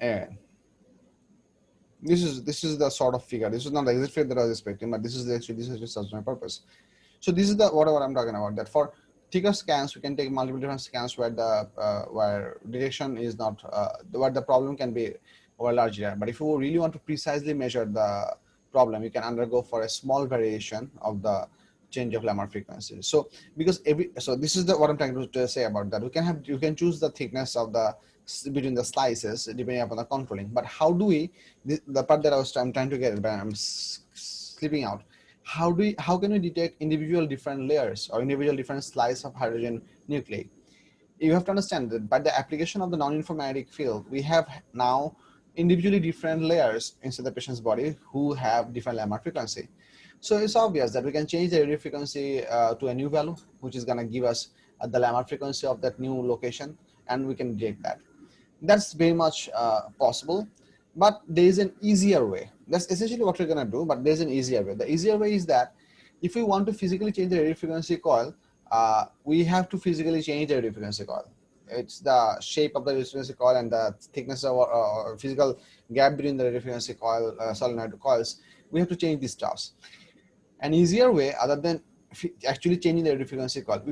A: Yeah. This is the sort of figure. This is not the exact figure that I was expecting, but this is just serves my purpose. So this is the whatever I'm talking about. That for thicker scans, we can take multiple different scans where the where detection is not where the problem can be over large area. But if you really want to precisely measure the problem, you can undergo for a small variation of the change of lamar frequency. So because this is the what I'm trying to say about that. You can choose the thickness of the between the slices depending upon the controlling. But how do we the part that I'm trying to get, but I'm slipping out. How can we detect individual different layers or individual different slices of hydrogen nuclei? You have to understand that by the application of the non-uniform magnetic field, we have now individually different layers inside the patient's body who have different lamar frequency. So it's obvious that we can change the radio frequency to a new value, which is going to give us the lamar frequency of that new location, and we can detect that. That's very much possible, but there is an easier way. That's essentially what we're going to do, but there's an easier way. The easier way is that if we want to physically change the radio frequency coil, we have to physically change the radio frequency coil. It's the shape of the radio frequency coil and the thickness of our physical gap between the radio frequency coil, solenoid coils. We have to change these stuffs. An easier way, other than actually changing the radio frequency coil,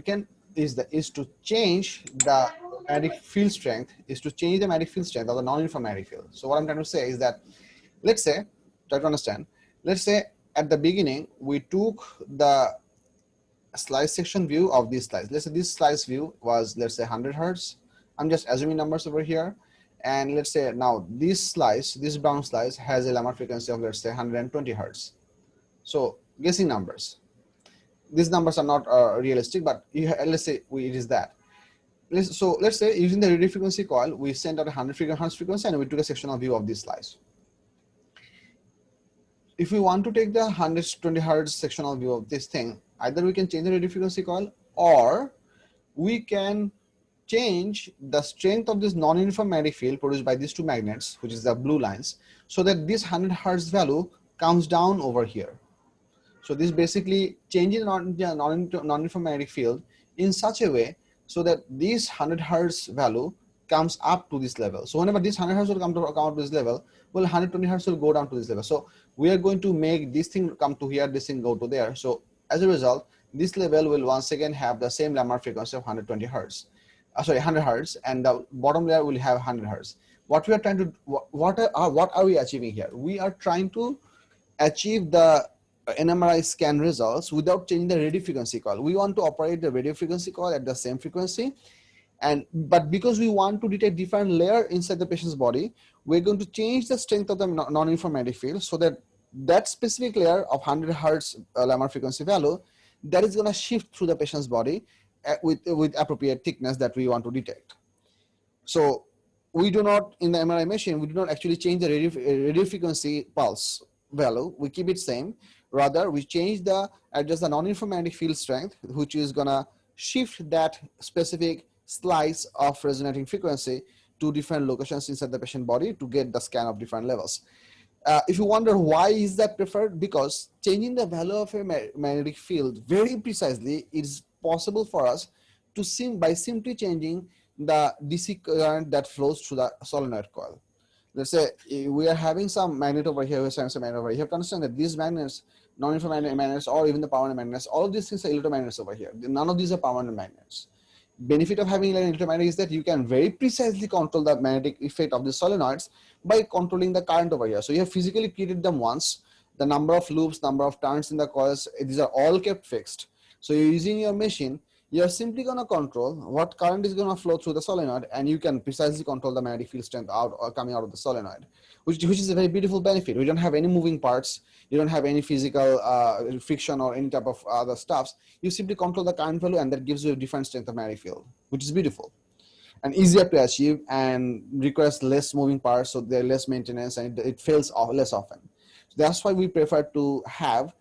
A: is to change the magnetic field strength, of the non-uniform magnetic field. So what I'm trying to say is that, let's say, try to understand, let's say at the beginning, we took the slice section view of this slice. Let's say this slice view was, let's say 100 hertz. I'm just assuming numbers over here. And let's say now this brown slice has a lamar frequency of, let's say 120 hertz. So guessing numbers. These numbers are not realistic, but let's say it is that. So let's say using the radio frequency coil, we sent out a 100 hertz frequency and we took a sectional view of this slice. If we want to take the 120 hertz sectional view of this thing, either we can change the radio frequency coil or we can change the strength of this non-uniform magnetic field produced by these two magnets, which is the blue lines, so that this 100 hertz value comes down over here. So this basically changes the non-uniform magnetic field in such a way so that this 100 hertz value comes up to this level. So whenever this 100 hertz will come to this level, well, 120 hertz will go down to this level. So we are going to make this thing come to here, this thing go to there. So as a result, this level will once again have the same lamar frequency of 120 hertz. 100 hertz, and the bottom layer will have 100 hertz. What we are trying to, what are we achieving here? We are trying to achieve the MRI scan results without changing the radio frequency coil. We want to operate the radio frequency coil at the same frequency, but because we want to detect different layer inside the patient's body, we're going to change the strength of the non-uniform magnetic field so that that specific layer of 100 hertz lamar frequency value that is going to shift through the patient's body with appropriate thickness that we want to detect. So we do not, in the MRI machine, we do not actually change the radio frequency pulse value. We keep it same. Rather, we adjust the non-uniform magnetic field strength, which is gonna shift that specific slice of resonating frequency to different locations inside the patient body to get the scan of different levels. If you wonder why is that preferred, because changing the value of a magnetic field very precisely is possible for us to by simply changing the DC current that flows through the solenoid coil. Let's say we are having some magnet over here, we're having some magnet over here. You have to understand that these magnets, non-uniform magnets, or even the permanent magnets, all of these things are electromagnets over here. None of these are permanent magnets. Benefit of having an electromagnet is that you can very precisely control the magnetic effect of the solenoids by controlling the current over here. So you have physically created them once. The number of loops, number of turns in the coils, these are all kept fixed. So you're using your machine, you're simply going to control what current is going to flow through the solenoid, and you can precisely control the magnetic field strength out or coming out of the solenoid, which is a very beautiful benefit. We don't have any moving parts, you don't have any physical friction or any type of other stuffs. You simply control the current value, and that gives you a different strength of magnetic field, which is beautiful and easier to achieve and requires less moving parts, so there's less maintenance and it fails less often. So that's why we prefer to have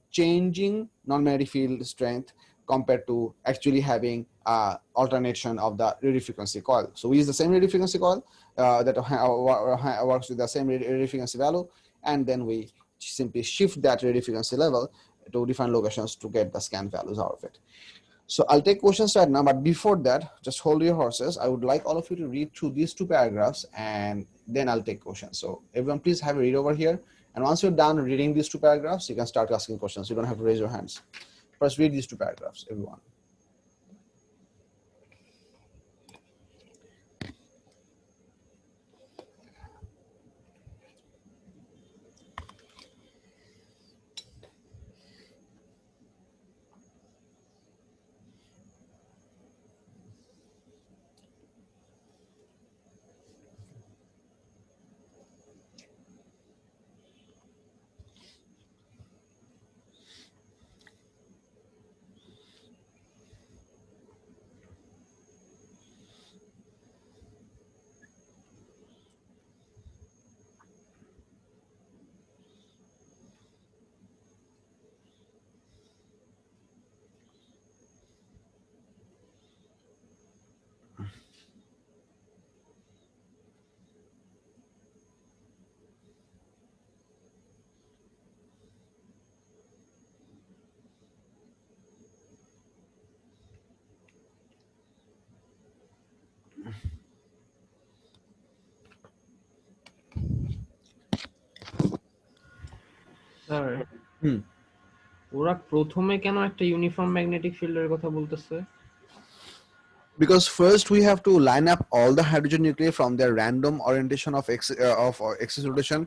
A: changing non-magnetic field strength compared to actually having alternation of the radio frequency coil. So we use the same radio frequency coil that works with the same radio frequency value, and then we simply shift that radio frequency level to different locations to get the scan values out of it. So I'll take questions right now, but before that, just hold your horses. I would like all of you to read through these two paragraphs, and then I'll take questions. So everyone please have a read over here. And once you're done reading these two paragraphs, you can start asking questions. You don't have to raise your hands. First, read these two paragraphs, everyone.
B: Sir ওরা প্রথমে কেন একটা uniform magnetic ফিল্ডের কথা বলতেছে?
A: Because first we have to line up all the hydrogen nuclei from their random orientation of axis rotation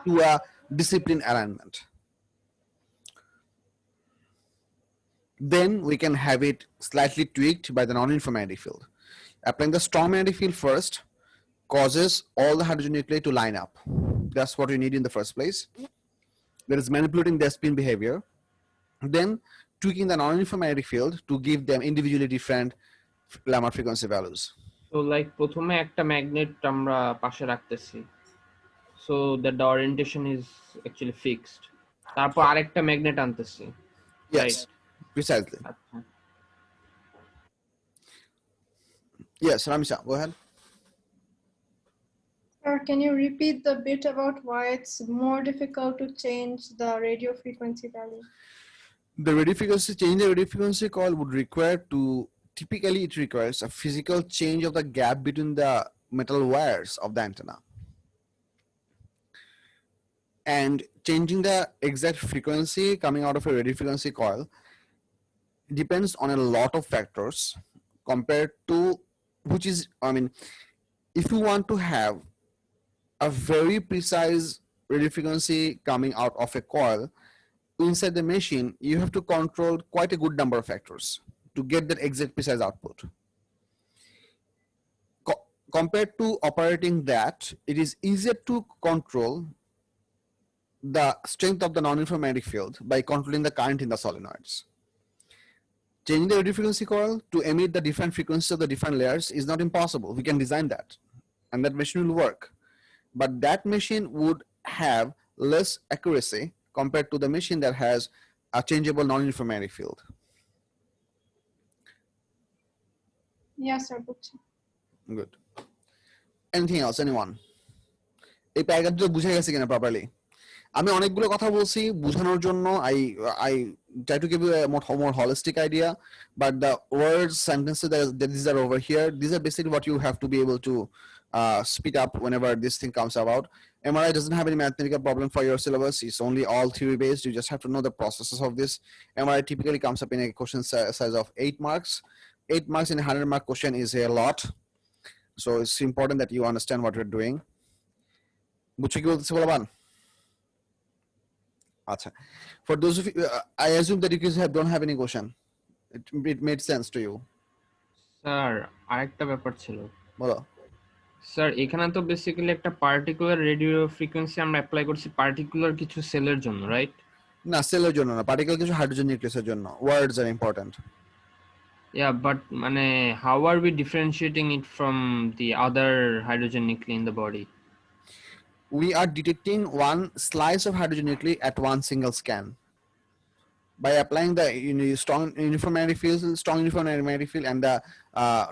A: to a discipline alignment. Then we can have it slightly tweaked by the non-uniform magnetic field. Applying the strong magnetic field first causes all the hydrogen nuclei to line up. That's what you need in the first place. That is manipulating their spin behavior. Then tweaking the non-uniform magnetic field to give them individually different Lamar frequency values.
B: So like প্রথমে একটা magnet আমরা পাশে রাখতেছি, so that the orientation is actually fixed. তারপর আরেকটা magnet আনতেছি.
A: Yes,
B: right?
A: Precisely.
B: আচ্ছা।
A: Yes, Ramisa, go ahead.
D: Sir, can you repeat the bit about why it's more difficult to change the radio frequency value?
A: The radio frequency, change the radio frequency coil would require typically it requires a physical change of the gap between the metal wires of the antenna. And changing the exact frequency coming out of a radio frequency coil depends on a lot of factors compared to, which is, I mean, if you want to have a very precise radio frequency coming out of a coil inside the machine, you have to control quite a good number of factors to get that exact precise output. Compared to operating that, it is easier to control the strength of the non-uniform magnetic field by controlling the current in the solenoids. Changing the radio frequency coil to emit the different frequencies of the different layers is not impossible. We can design that, and that machine will work. But that machine would have less accuracy compared to the machine that has a changeable non-uniform magnetic field.
D: Yes, sir.
A: Good. Anything else? Anyone? এই প্যারাগ্রাফটা বুঝে গেছে কিনা properly? আমি অনেকগুলো কথা বলছি বোঝানোর জন্য I try to give you a more holistic idea, but the words, sentences that these are over here, these are basically what you have to be able to speed up whenever this thing comes about. MRI doesn't have any mathematical problem for your syllabus. It's only all theory based. You just have to know the processes of this. MRI typically comes up in a question size of 8 marks. 8 marks in a 100-mark question is a lot. So it's important that you understand what you're doing. বুঝছো কি বলতেছি বলবান? আচ্ছা, for those of you, I assume that you guys don't have any question. it made sense to you?
B: Sir আরেকটা ব্যাপার ছিল
A: বলো।
B: Sir এখানে তো বেসিক্যালি একটা পার্টিকুলার রেডিও ফ্রিকোয়েন্সি আমরা অ্যাপ্লাই করছি পার্টিকুলার কিছু সেলের জন্য, রাইট?
A: না, সেলের জন্য না, পার্টিকুলার কিছু হাইড্রোজেন নিউক্লিয়াসের জন্য। ওয়ার্ডস আর ইম্পর্টেন্ট।
B: Yeah, but মানে how are we differentiating it from the other hydrogen nuclei in the body?
A: We are detecting one slice of hydrogen nuclei at one single scan by applying the strong uniform magnetic field, and the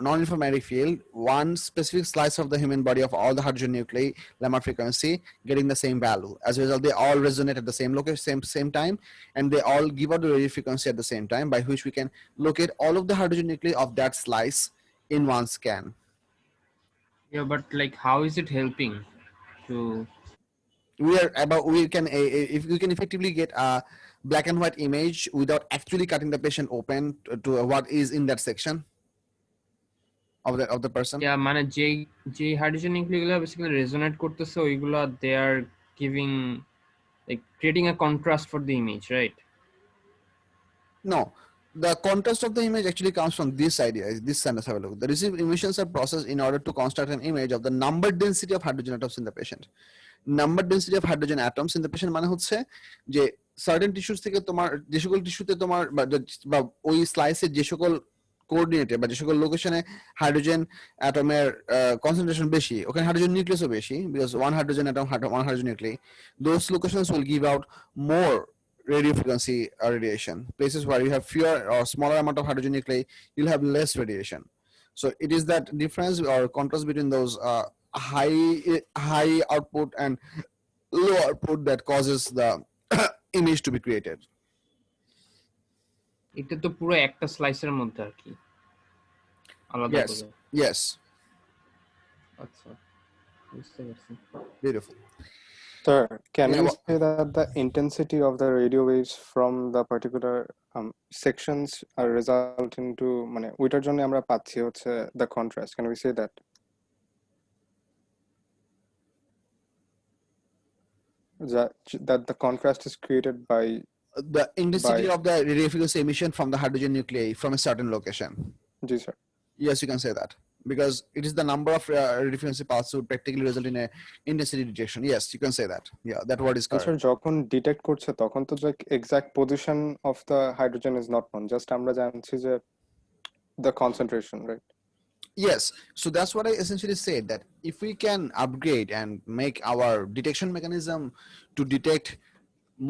A: non-uniform magnetic field. One specific slice of the human body of all the hydrogen nuclei, Lamar frequency, getting the same value. As a result, they all resonate at the same location, same time, and they all give out the radio frequency at the same time, by which we can locate all of the hydrogen nuclei of that slice in one scan.
B: Yeah, but like how is it helping to
A: We can if we can effectively get a black and white image without actually cutting the patient open to what is in that section of the person.
B: yeah মানে যে hydrogen nucleus গুলো basically resonate করতেছে ওইগুলো they are giving like creating a contrast for the image, right?
A: No, the contrast of the image actually comes from this idea. This sentence, have a look. The received emissions are processed in order to construct an image of the number density of hydrogen atoms in the patient. Number density of hydrogen atoms in the patient মানে হচ্ছে যে certain tissues থেকে তোমার যে সকল টিস্যুতে তোমার বা ওই স্লাইসে যে সকল কোঅর্ডিনেটে বা যে সকল লোকেশনে হাইড্রোজেন অ্যাটমের কনসেন্ট্রেশন বেশি, ওখানে হাইড্রোজেন নিউক্লিয়াসও বেশি, because one hydrogen atom, one hydrogen nucleus, those locations will give out more radio frequency radiation. Places where you have fewer or smaller amount of hydrogen nuclei, you'll have less radiation. So it is that difference or contrast between those high output and low output that causes the image to be created.
B: এটা তো পুরো একটা স্লাইসের মধ্যে আর কি আলাদা
A: Yes,
B: করে।
A: yes,
B: আচ্ছা, বুঝতে পারছি।
A: beautiful.
C: Sir, can
A: Yeah,
C: we say that the intensity of the radio waves from the particular sections are result into মানে ওইটার জন্য আমরা পাচ্ছি হচ্ছে the contrast? Can we say that? That the contrast is created by
A: the intensity
C: by
A: of the radio frequency emission from the hydrogen nuclei from a certain location.
C: Ji sir.
A: Yes, you can say that, because it is the number of radio frequency pulses would practically result in a intensity detection. Yes, you can say that. Yeah, that word is correct.
C: Sir, যখন detect করছে তখন তো like exact position of the hydrogen is not known, just আমরা জানছি যে the concentration, right?
A: Yes, so that's what I essentially said, that if we can upgrade and make our detection mechanism to detect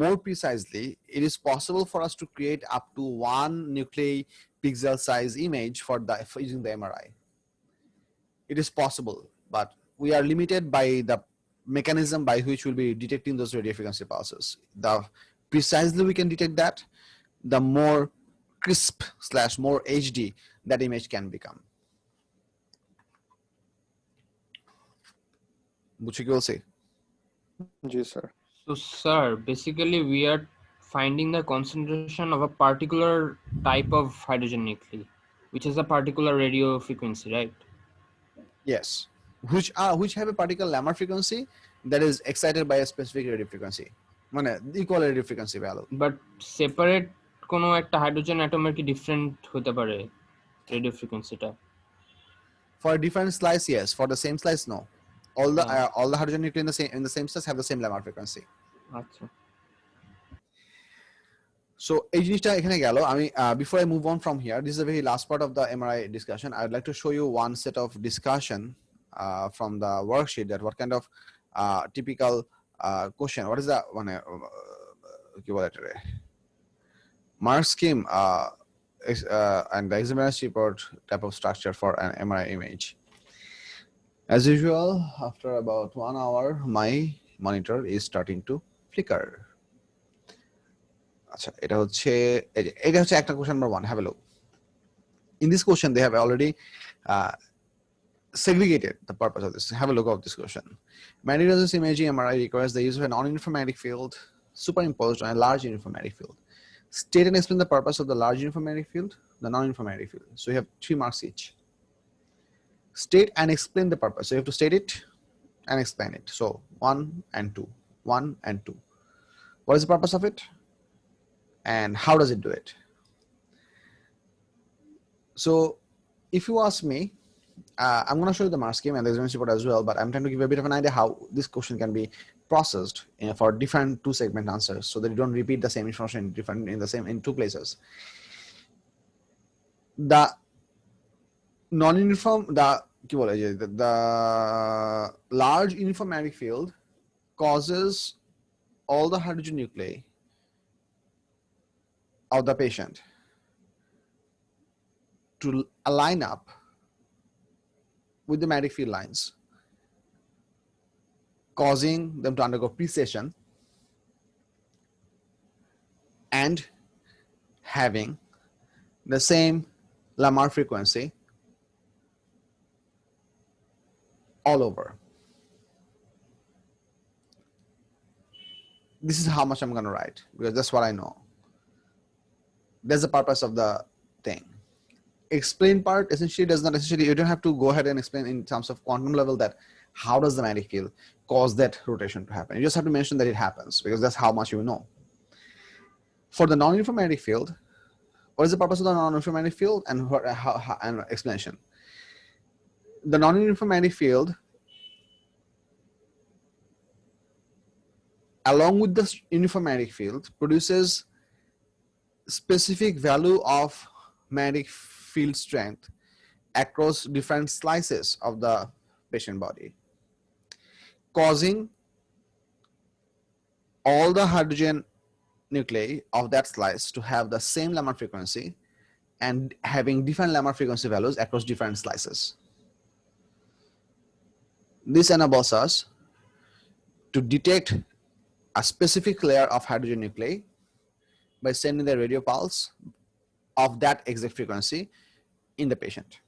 A: more precisely, it is possible for us to create up to 1 nuclei pixel size image for using the MRI. It is possible, but we are limited by the mechanism by which we'll be detecting those radio frequency pulses. The precisely we can detect that, the more crisp / more HD that image can become. Which you will say.
C: Ji sir.
B: So sir, basically we are finding the concentration of a particular type of hydrogen nuclei, which is a particular radio frequency, right?
A: Yes, which have a particular Lamar frequency that is excited by a specific radio frequency, মানে equal radio frequency value.
B: But separate কোনো একটা hydrogen অ্যাটমের কি different হতে পারে radio ফ্রিকোয়েন্সিটা?
A: For a different slice, yes. For the same slice, no. All the hydrogen nuclei in the same slice have the same Lamar frequency.
B: আচ্ছা,
A: So এই জিনিসটা এখানে গেল। আমি before I move on from here, this is the very last part of the MRI discussion. I'd like to show you one set of discussion from the worksheet, that what kind of typical question, what is the মানে কি বলে এটা, mark scheme and the examiner's report type of structure for an MRI image. As usual, after about 1 hour, my monitor is starting to flicker. আচ্ছা, এটা হচ্ছে একটা question number 1. Have a look. In this question, they have already segregated the purpose of this. Have a look of this question. Magnetic resonance imaging MRI requires the use of a non-uniform magnetic field superimposed on a large uniform magnetic field. State and explain the purpose of the large uniform magnetic field, the non-uniform magnetic field. So you have 3 marks each. State and explain the purpose. So you have to state it and explain it. So 1 and 2, 1 and 2. What is the purpose of it? And how does it do it? So if you ask me, I'm going to show you the mark scheme and the examination report as well, but I'm trying to give you a bit of an idea how this question can be processed for different 2-segment answers, so that you don't repeat the same information in 2 places. The non-uniform, the large uniform magnetic field causes all the hydrogen nuclei of the patient to align up with the magnetic field lines, causing them to undergo precession and having the same Lamar frequency all over. This is how much I'm going to write, because that's what I know. That's the purpose of the thing. Explain part essentially does not essentially, you don't have to go ahead and explain in terms of quantum level that how does the magnetic field cause that rotation to happen. You just have to mention that it happens, because that's how much you know. For the non-uniform magnetic field, what is the purpose of the non-uniform magnetic field and and explanation? The non-uniform magnetic field, along with the uniform magnetic field, produces specific value of magnetic field strength across different slices of the patient body, causing all the hydrogen nuclei of that slice to have the same Lamar frequency and having different Lamar frequency values across different slices. This enables us to detect a specific layer of hydrogen nuclei by sending the radio pulse of that exact frequency in the patient.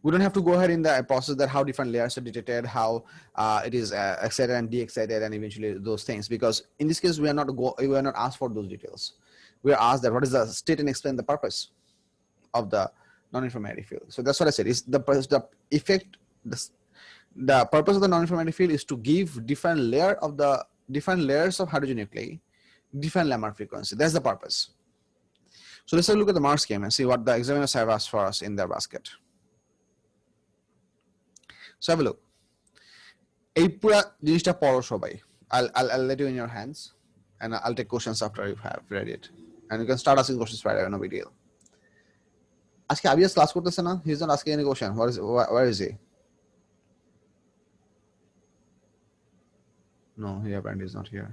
A: We don't have to go ahead in the process that how different layers are detected, how it is excited and de-excited, and eventually those things. Because in this case, we are not asked for those details. We are asked that what is the state and explain the purpose of the non-uniform magnetic field. So that's what I said. Is the effect the purpose of the non-uniform magnetic field is to give different layers of hydrogen nuclei different Lamar frequency. That's the purpose. So let's have a look at the mark scheme and see what the examiners have asked for us in their basket. So have a look. এই পুরা জিনিসটা পড়ো সবাই. I'll let you in your hands, and I'll take questions after you have read it, and you can start asking questions right away. No big deal. আজকে আবিয়াস class করতেছে না? He's not asking any question. Where is he? No, he apparently is not here.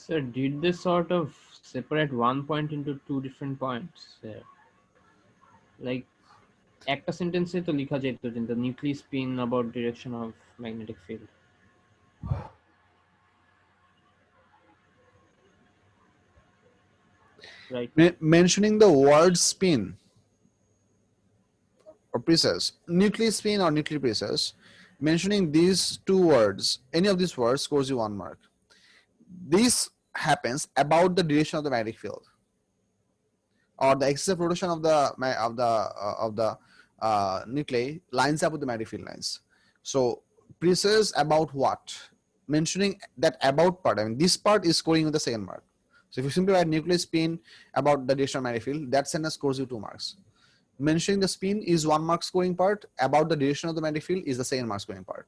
B: Sir, did they sort of separate one point into 2 different points? Like, একটা sentence তো লিখা যেত যে the nuclei spin about direction of magnetic field. Right.
A: Mentioning the word spin or precess, nuclear spin or nuclear precess, mentioning these 2 words, any of these words scores you 1 mark. This happens about the direction of the magnetic field, or the excessive rotation of the nuclei lines up with the magnetic field lines. So precess about what? Mentioning that about part, I mean this part is scoring with the second mark. So if you simply write nuclear spin about the direction of magnetic field, that sentence scores you 2 marks. Mentioning the spin is 1 mark scoring part, about the direction of the magnetic field is the second mark scoring part.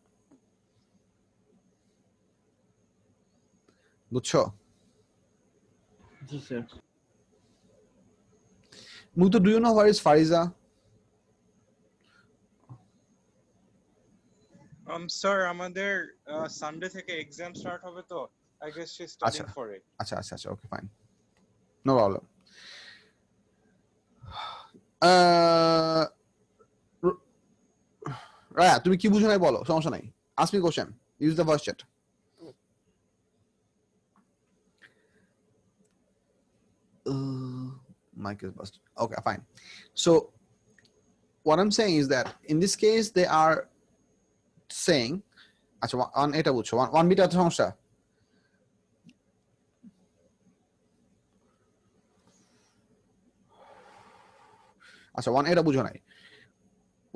A: বুঝছো?
B: জি sir.
A: Muthu, do you know where is Fariza?
E: Sir, আমাদের Sunday থেকে exam start হবে তো, I guess she's studying for it.
A: আচ্ছা, okay, fine. No problem. Raya, তুমি কি বুঝো নাই বলো, সমস্যা নাই. Ask me question. Use the voice chat. Mic is busted. Okay, fine. So what I'm saying is that in this case they are saying, আচ্ছা এটা বুঝছো, 1 বিটা আছে সমস্যা. আচ্ছা 1 এটা বুঝো নাই.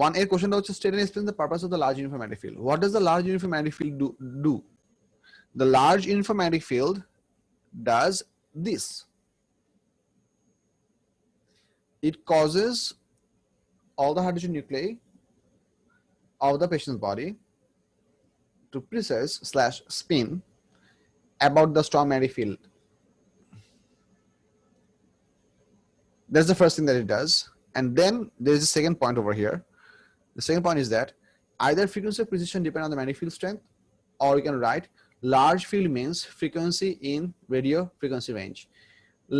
A: 1 এর কোশ্চেনটা হচ্ছে state and explain the purpose of the large uniform magnetic field. What does the large uniform magnetic field do? The large uniform magnetic field does this. It causes all the hydrogen nuclei of the patient's body to precess/spin about the strong magnetic field. That's the first thing that it does. And then there's a second point over here. The second point is that either frequency or precision depend on the magnetic field strength, or you can write large field means frequency in radio frequency range.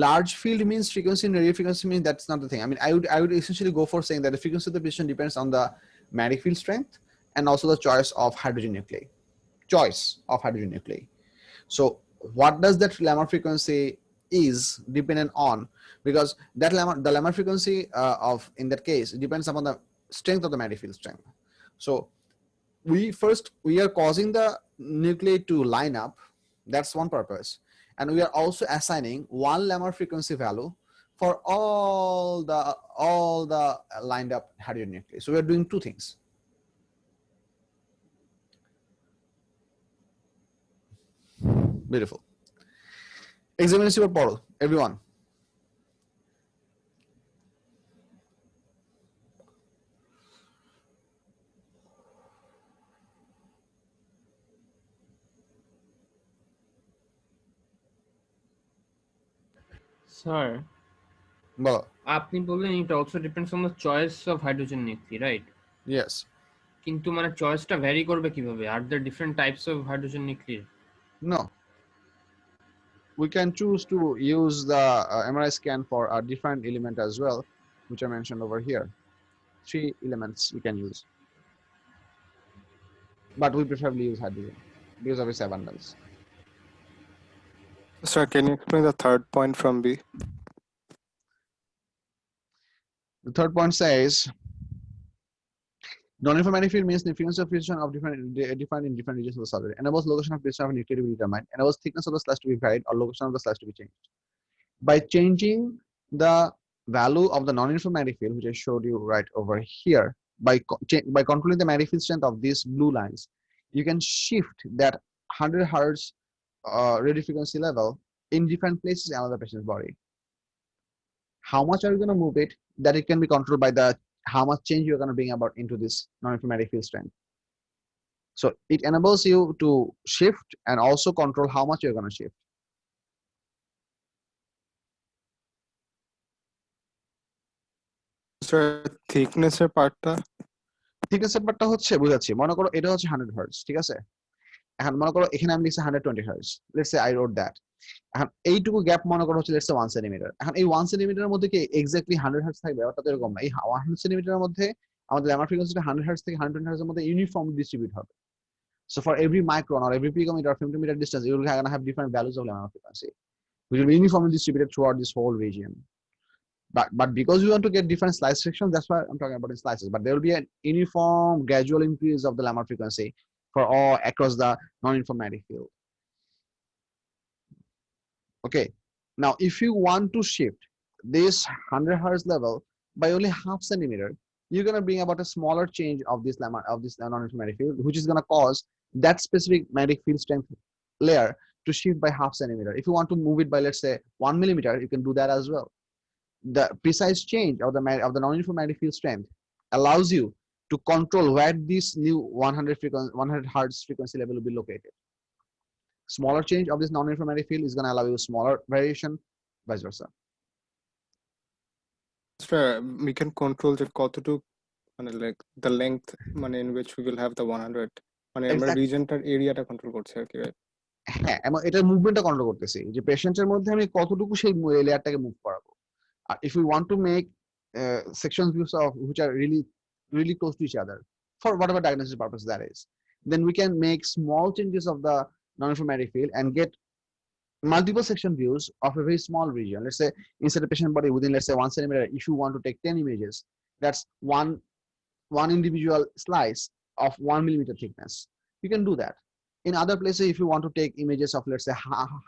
A: Large field means frequency in radio frequency means that's not the thing. I mean, I would essentially go for saying that the frequency of the precision depends on the magnetic field strength and also the choice of hydrogen nuclei. So what does that Lamar frequency is dependent on? Because that the Lamar frequency of in that case depends upon the strength of the magnetic field strength. So we are causing the nuclei to line up. That's one purpose, and we are also assigning one Lamar frequency value for all the lined up hydrogen nuclei. So we are doing two things. Beautiful. Examination paper portal, everyone.
B: Sir,
A: বলো।
B: আপনি বললেন it also depends on the choice of hydrogen nuclei, right?
A: Yes.
B: কিন্তু মানে চয়েসটা vary করবে কিভাবে? Are there different types of hydrogen nuclei?
A: No. We can choose to use the MRI scan for a different element as well, which I mentioned over here. 3 elements we can use. But we preferably use hydrogen because of its abundance.
C: Sir, can you explain the third point from B?
A: The third point says non-uniform magnetic field means the frequency of precision of defined in different regions of the solid. Enables location of precision of a nuclei to be determined. Enables thickness of the slice to be varied or location of the slice to be changed. By changing the value of the non-uniform magnetic field, which I showed you right over here, by controlling the magnetic field strength of these blue lines, you can shift that 100 hertz radio frequency level in different places in the patient's body. How much are you going to move it? That it can be controlled by the how much change you're going to bring about into this non-uniform magnetic field strength. So it enables you to shift and also control how much you're going to shift.
C: Sir, thickness এর পার্টটা
A: thickness এর পার্টটা হচ্ছে বুঝাচ্ছি, মনে করো এটা হচ্ছে 100 hertz, ঠিক আছে? এখন মনে করো এখানে আমি লিখছি 120 hertz. Let's say I wrote that. এখন এইটুকু গ্যাপ মনে করো হচ্ছে let's say 1 সেন্টিমিটার। এখন এই 1 সেন্টিমিটারের মধ্যে কি এক্স্যাক্টলি 100 hertz থাকবে? ব্যাপারটা তো এরকম না। এই 100 সেন্টিমিটারের মধ্যে আমাদের ল্যামার ফ্রিকোয়েন্সিটা 100 hertz থেকে 120 hertz এর মধ্যে ইউনিফর্ম ডিস্ট্রিবিউট হবে। So for every micron or every picometer or femtometer distance, you will have different values of Lamar frequency, which will be uniformly distributed throughout this whole region. But because we want to get different slice sections, that's why I'm talking about in slices. But there will be an uniform gradual increase of the Lamar frequency for all across the non-uniform magnetic field. Okay. Now, if you want to shift this 100 hertz level by only half centimeter, you're going to bring about a smaller change of this non-uniform magnetic field, which is going to cause that specific magnetic field strength layer to shift by half centimeter. If you want to move it by, let's say, 1 millimeter, you can do that as well. The precise change of the non-uniform magnetic field strength allows you to control where this new 100 hertz frequency level will be located. Smaller change of this non-uniform magnetic field is going to allow you smaller variation, vice versa.
C: Sir, we can control যে কতটুকু মানে like the length মানে in which we will have the 100 মানে আমরা রিজনটার এরিয়াটা control করছি আর কি, right?
A: হ্যাঁ, এবং এটার মুভমেন্টটা কন্ট্রোল করতেছি যে পেশেন্টের মধ্যে আমি কতটুকু সেই লেয়ারটাকে মুভ করাবো। If we want to make sections of which are really close to each other for whatever diagnosis purpose that is, then we can make small changes of the non-uniform magnetic field and get multiple section views of a very small region. Let's say inside the patient body within, let's say, 1 centimeter, if you want to take 10 images, that's one individual slice of 1 millimeter thickness. You can do that. In other places, if you want to take images of, let's say,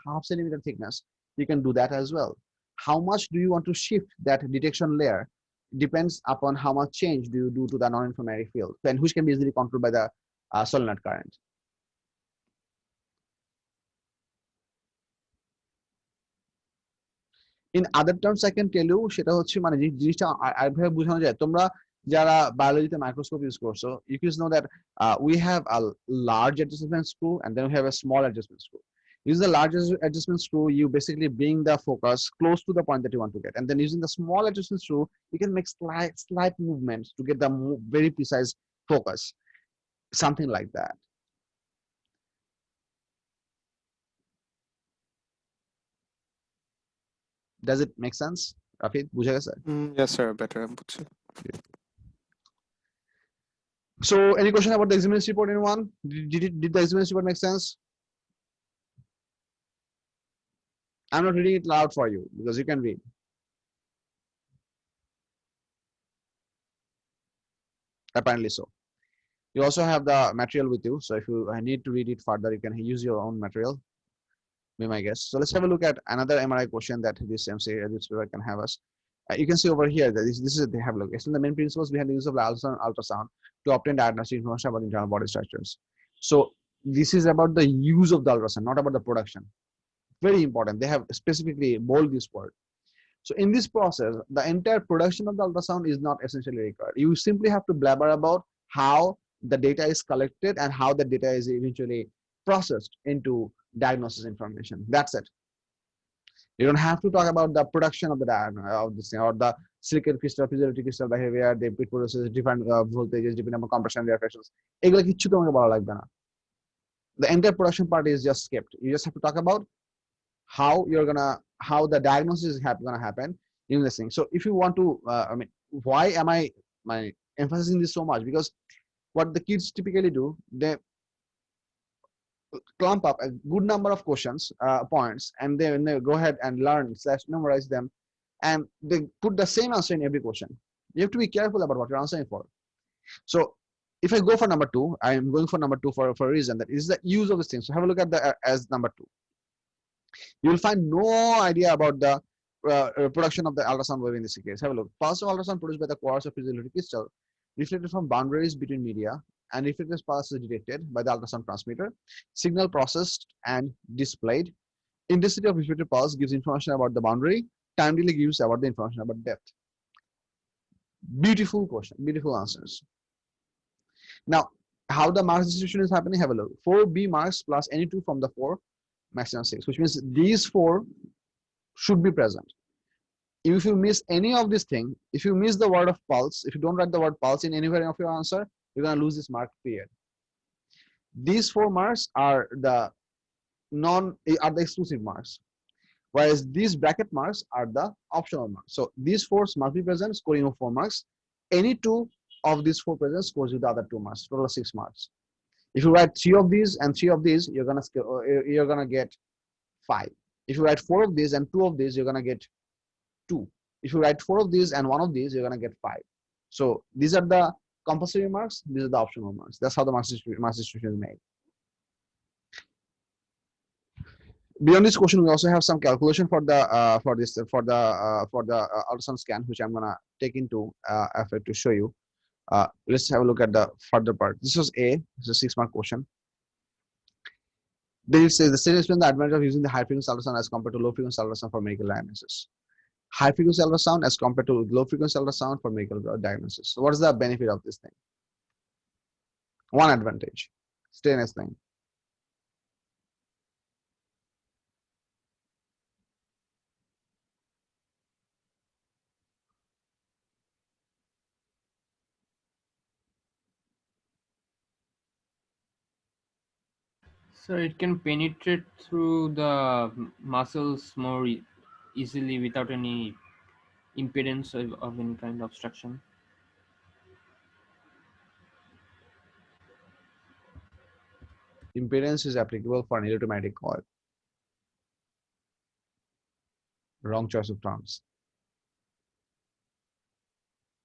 A: half centimeter thickness, you can do that as well. How much do you want to shift that detection layer depends upon how much change do you do to the non-uniform magnetic field, and which can be easily controlled by the solenoid current. In other terms I can tell you সেটা হচ্ছে মানে যে জিনিসটা আরেকভাবে বোঝানো যায়, তোমরা যারা বায়োলজিতে microscope use করছো, you can know that we have a large adjustment screw and then we have a small adjustment screw. Using the large adjustment screw, you basically bring the focus close to the point that you want to get, and then using the small adjustment screw, you can make slight movements to get the very precise focus, something like that. Does it make sense, Rafid? বুঝা গেছে?
C: Yes, sir. Better.
A: So, any question about the examination report, anyone? Did the examination report make sense? I'm not reading it loud for you because you can read. Apparently so. You also have the material with you, so if you need to read it further, you can use your own material, be my guess. So let's have a look at another MRI question that this MC this paper can have us. You can see over here that this is they have look. It's the main principles behind the use of ultrasound to obtain diagnostic information about internal body structures. So this is about the use of the ultrasound, not about the production. Very important. They have specifically bold this word. So in this process, the entire production of the ultrasound is not essentially required. You simply have to blabber about how the data is collected and how the data is eventually processed into diagnosis information. That's it. You don't have to talk about the production of the of this thing, or the silicon crystal, piezoelectric crystal behavior. They produces different voltages, depending on compression reactions. এগুলো কিচ্ছু তোমাকে বলা লাগবে না. The entire production part is just skipped. You just have to talk about how the diagnosis is gonna happen in this thing. So if you want to, I mean, why am I emphasizing this so much? Because what the kids typically do, they clump up a good number of questions, points, and then they go ahead and learn / memorize them, and they put the same answer in every question. You have to be careful about what you're answering for. So if I go for number 2, I am going for number 2 for a reason, that is the use of this thing. So have a look at the as number 2. You will find no idea about the production of the ultrasound wave in this case. Have a look. Pulse of ultrasound produced by the quartz of piezoelectric crystal reflected from boundaries between media, and reflected pulse is detected by the ultrasound transmitter. Signal processed and displayed. Intensity of reflected pulse gives information about the boundary. Time delay gives about the information about depth. Beautiful question, beautiful answers. Now, how the marks distribution is happening, have a look. 4B marks plus any 2 from the 4, maximum 6, which means these 4 should be present. If you miss any of this thing, if you miss the word of pulse, if you don't write the word pulse in anywhere of your answer, you're going to lose this mark period. These 4 marks are the exclusive marks, whereas these bracket marks are the optional marks. So these 4 must be present, scoring of 4 marks. Any 2 of these 4 present scores you the other 2 marks, total 6 marks. If you write 3 of these and 3 of these, you're gonna get 5. If you write 4 of these and 2 of these, you're gonna get 2. If you write 4 of these and 1 of these, you're gonna get 5. So these are the compulsory marks, these are the optional marks. That's how the marks distribution is made. Beyond this question, we also have some calculation for the ultrasound scan, which I'm gonna take into effect to show you. Let's have a look at the further part. This was A. This is a 6-mark question. They say the study explains the advantage of using the high frequency ultrasound as compared to low frequency ultrasound for medical diagnosis. High frequency ultrasound as compared to low frequency ultrasound for medical diagnosis. So what is the benefit of this thing? One advantage. Stay next thing.
B: So it can penetrate through the muscles more easily without any impedance of any kind of obstruction.
A: Impedance is applicable for an electromagnetic coil. Wrong choice of terms.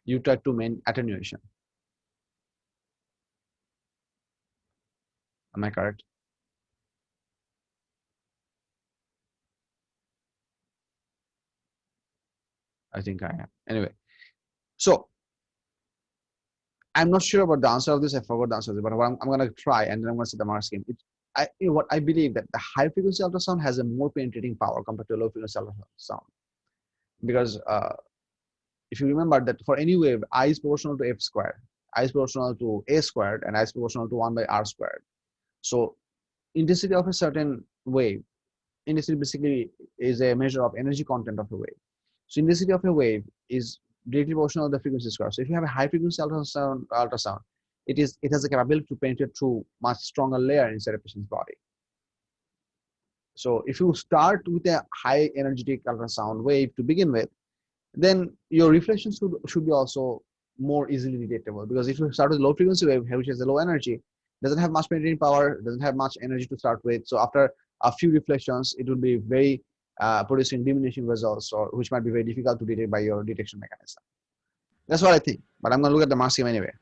A: You try to mean attenuation. Am I correct? I think I am. Anyway, so I'm not sure about the answer of this. I forgot the answer, but I'm going to try, and then I'm going to see the mark scheme. I believe that the high frequency ultrasound has a more penetrating power compared to low frequency ultrasound. because if you remember that for any wave, I is proportional to f squared, I is proportional to a squared, and I is proportional to 1 by r squared. So intensity of a certain wave, intensity basically is a measure of energy content of a wave. So intensity of a wave is directly proportional to the frequency square. So if you have a high frequency ultrasound, it has a capability to penetrate through much stronger layer inside a patient's body. So if you start with a high energetic ultrasound wave to begin with, then your reflections should be also more easily detectable, because if you start with low frequency wave, which has a low energy, doesn't have much penetrating power, doesn't have much energy to start with, so after a few reflections it will be very producing diminishing results, or which might be very difficult to detect by your detection mechanism. That's what I think, but I'm going to look at the mass scheme anyway.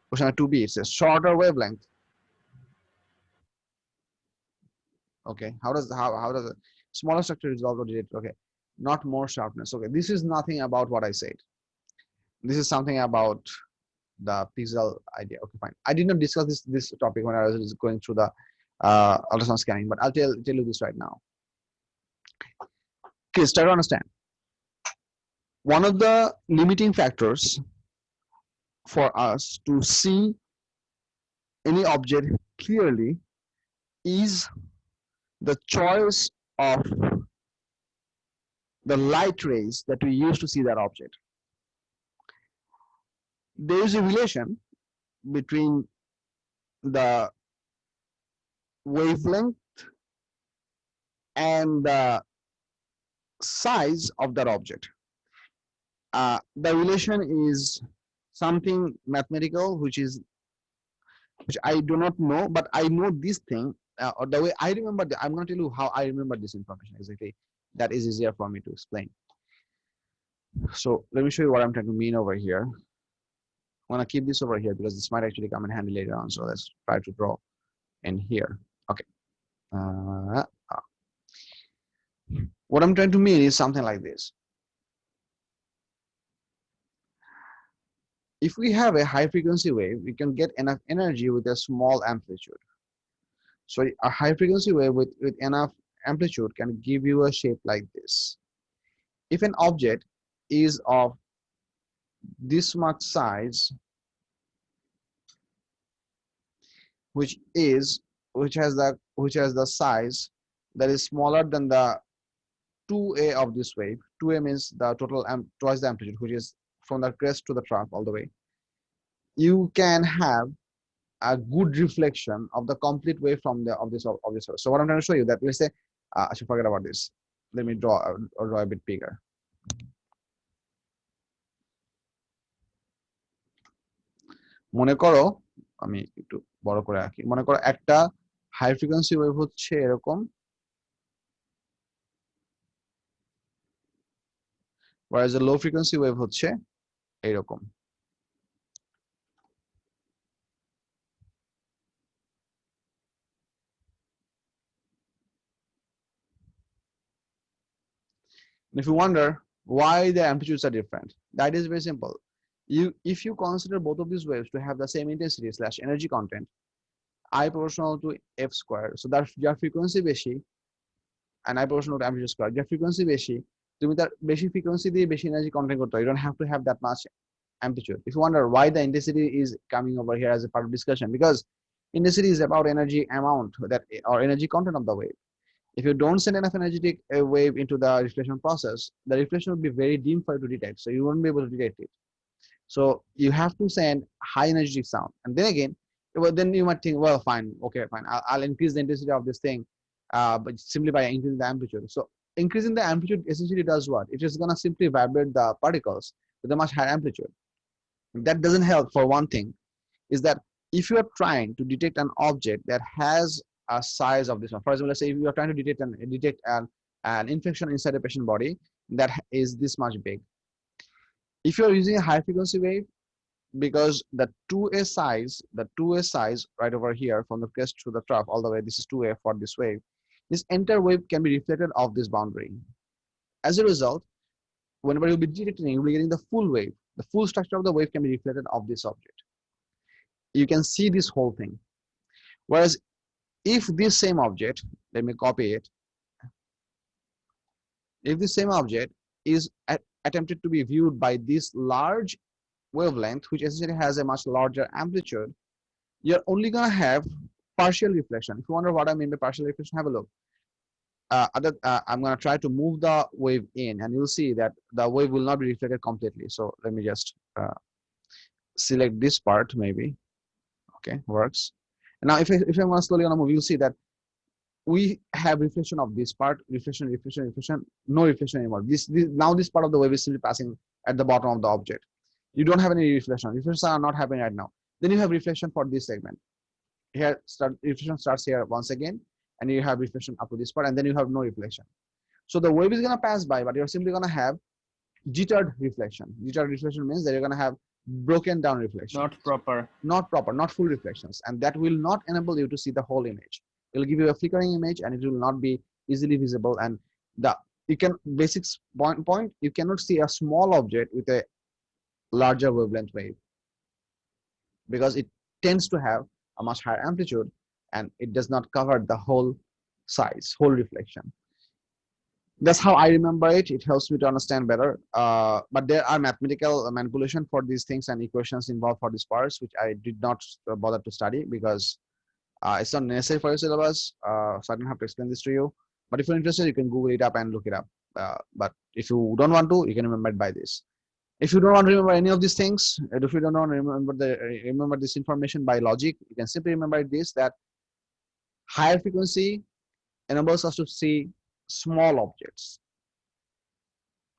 A: Question number 2b, it says shorter wavelength. Okay, how does the smaller structure resolve or detect? Okay, not more sharpness. Okay, this is nothing about what I said. This is something about the pixel idea. Okay, fine. I did not discuss this topic when I was going through the ultrasound scanning, but I'll tell you this right now. Okay, try to understand. One of the limiting factors for us to see any object clearly is the choice of the light rays that we use to see that object. There is a relation between the wavelength and the size of that object. The relation is something mathematical, which I do not know, but I know this thing, or the way I remember. I'm going to tell you how I remember this information exactly. That is easier for me to explain. So let me show you what I'm trying to mean over here. I'm going to keep this over here because this might actually come in handy later on. So let's try to draw in here. Okay. What I'm trying to mean is something like this. If we have a high frequency wave, we can get enough energy with a small amplitude. So a high frequency wave with enough amplitude can give you a shape like this. If an object is of this much size, which has the size that is smaller than the 2a of this wave. 2a means the total twice the amplitude, which is from the crest to the trough all the way. You can have a good reflection of the complete wave from this source. So what I'm trying to show you, that let's say I should forget about this. Let me draw a bit bigger. মনে করো আমি একটু বড় করে আঁকি, মনে করো একটা হাই ফ্রিকোয়েন্সি ওয়েভ হচ্ছে এরকম, whereas a low frequency wave হচ্ছে এরকম. And if you wonder why the amplitudes are different, that is very simple. If you consider both of these waves to have the same intensity / energy content, I proportional to f square, so that যার frequency বেশি and I proportional to amplitude square, যার frequency বেশি তুমি তার বেশি frequency দিয়ে বেশি energy content করতে হয়. You don't have to have that much amplitude. If you wonder why the intensity is coming over here as a part of discussion, because intensity is about energy amount that or energy content of the wave. If you don't send enough energetic wave into the reflection process, the reflection will be very dim for you to detect, so you won't be able to detect it. So you have to send high energetic sound, and then again, well, then you might think, well, fine, okay, fine, I'll increase the intensity of this thing, but simply by increasing the amplitude. So increasing the amplitude essentially does what? It is going to simply vibrate the particles with a much higher amplitude. That doesn't help. For one thing, is that if you are trying to detect an object that has a size of this one, for example, let's say if you are trying to detect an infection inside a patient body that is this much big, if you are using a high frequency wave, because the 2a size right over here from the crest to the trough all the way, this is 2a for this wave, this entire wave can be reflected off this boundary. As a result, whenever you'll be detecting, you'll be getting the full wave. The full structure of the wave can be reflected off this object. You can see this whole thing. Whereas if this same object, let me copy it, if this same object is attempted to be viewed by this large wavelength, which essentially has a much larger amplitude, you're only going to have partial reflection. If you wonder what I mean by partial reflection, have a look. I'm going to try to move the wave in, and you'll see that the wave will not be reflected completely. So let me just select this part, maybe. Okay, works. And now if I'm going to slowly move, you'll see that we have reflection of this part, reflection, no reflection anymore. Now this part of the wave is simply passing at the bottom of the object. You don't have any reflection. Reflections are not happening right now. Then you have reflection for this segment. Here, reflection starts here once again, and you have reflection up to this part, and then you have no reflection. So the wave is going to pass by, but you're simply going to have jittered reflection. Jittered reflection means that you're going to have broken down reflection. Not full reflections, and that will not enable you to see the whole image. It will give you a flickering image, and it will not be easily visible. And you can basics point you cannot see a small object with a larger wavelength wave, because it tends to have a much higher amplitude, and it does not cover the whole size, whole reflection. That's how I remember it. It helps me to understand better. But there are mathematical manipulation for these things and equations involved for these parts, which I did not bother to study because it's not necessary for your syllabus. So I don't have to explain this to you. But if you're interested, you can Google it up and look it up. But if you don't want to, you can remember it by this. If you don't want to remember any of these things, if you don't want to remember this information by logic, you can simply remember this, that higher frequency enables us to see small objects,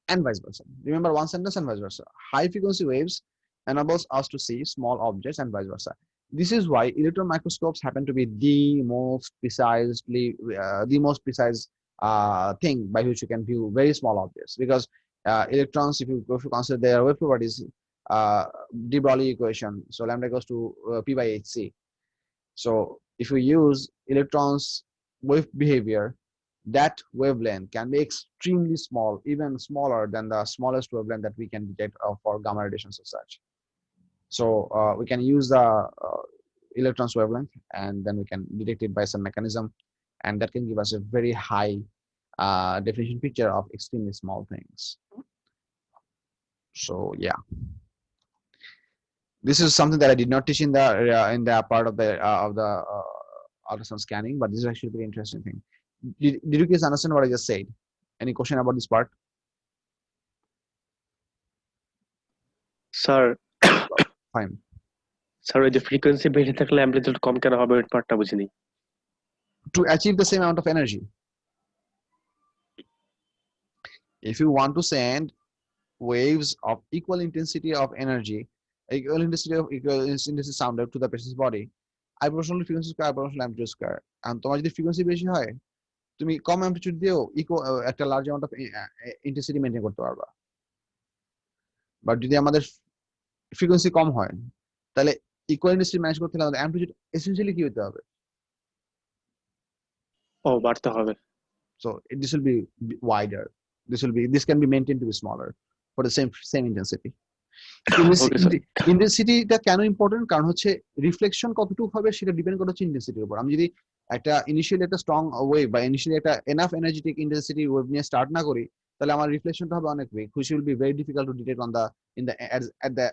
A: and vice versa. Remember one sentence and vice versa. High frequency waves enables us to see small objects and vice versa. This is why electron microscopes happen to be the most precise thing by which you can view very small objects, because electrons, if you consider their wave properties, de Broglie equation, so lambda goes to p by hc. So if you use electrons wave behavior, that wavelength can be extremely small, even smaller than the smallest wavelength that we can detect for gamma radiations as such. So we can use the electrons wavelength, and then we can detect it by some mechanism, and that can give us a very high definition picture of extremely small things. So yeah, this is something that I did not teach in the part of the ultrasound scanning, but this is actually a very interesting thing. Did you guys understand what I just said? Any question about this part?
F: Sir,
A: Fine.
F: Sir, the frequency বেড়ে থাকলে amplitude কম কেন হবে এই পার্টটা বুঝিনি।
A: To achieve the same amount of energy. If you want to send waves of equal intensity of energy, equal intensity sound to the patient's body, I proportional frequency square, proportional amplitude square. And তোমার যদি frequency বেশি হয়, তুমি কম amplitude দিয়েও একটা large amount of intensity maintain করতে পারবা। But যদি আমাদের frequency কম হয়, তাহলে equal intensity manage করতে হলে আমাদের amplitude essentially কি হতে হবে?
F: বাড়তে হবে।
A: So this will be wider. This can be maintained to be smaller for the same intensity. ইন্টেন্সিটিটা কেন ইম্পর্টেন্ট? কারণ হচ্ছে রিফ্লেকশন কতটুকু হবে সেটা ডিপেন্ড করে হচ্ছে ইন্টেন্সিটির উপর। আমি যদি একটা ইনিশিয়ালি একটা স্ট্রং ওয়েভ বা ইনিশিয়ালি একটা এনাফ এনার্জেটিক ইন্টেন্সিটি ওয়েভ নিয়ে স্টার্ট না করি, তাহলে আমার রিফ্লেকশনটা হবে অনেক week, which will be very difficult to detect on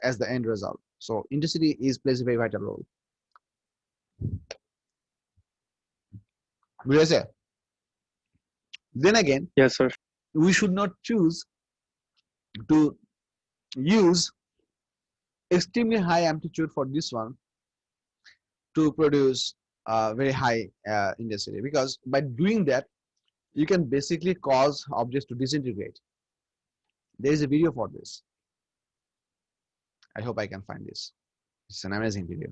A: as the end result. So intensity plays a very vital role. বুঝেছে? Then again,
F: yes sir,
A: we should not choose to use extremely high amplitude for this one to produce very high intensity, because by doing that you can basically cause objects to disintegrate. There is a video for this. I hope I can find this. It's an amazing video.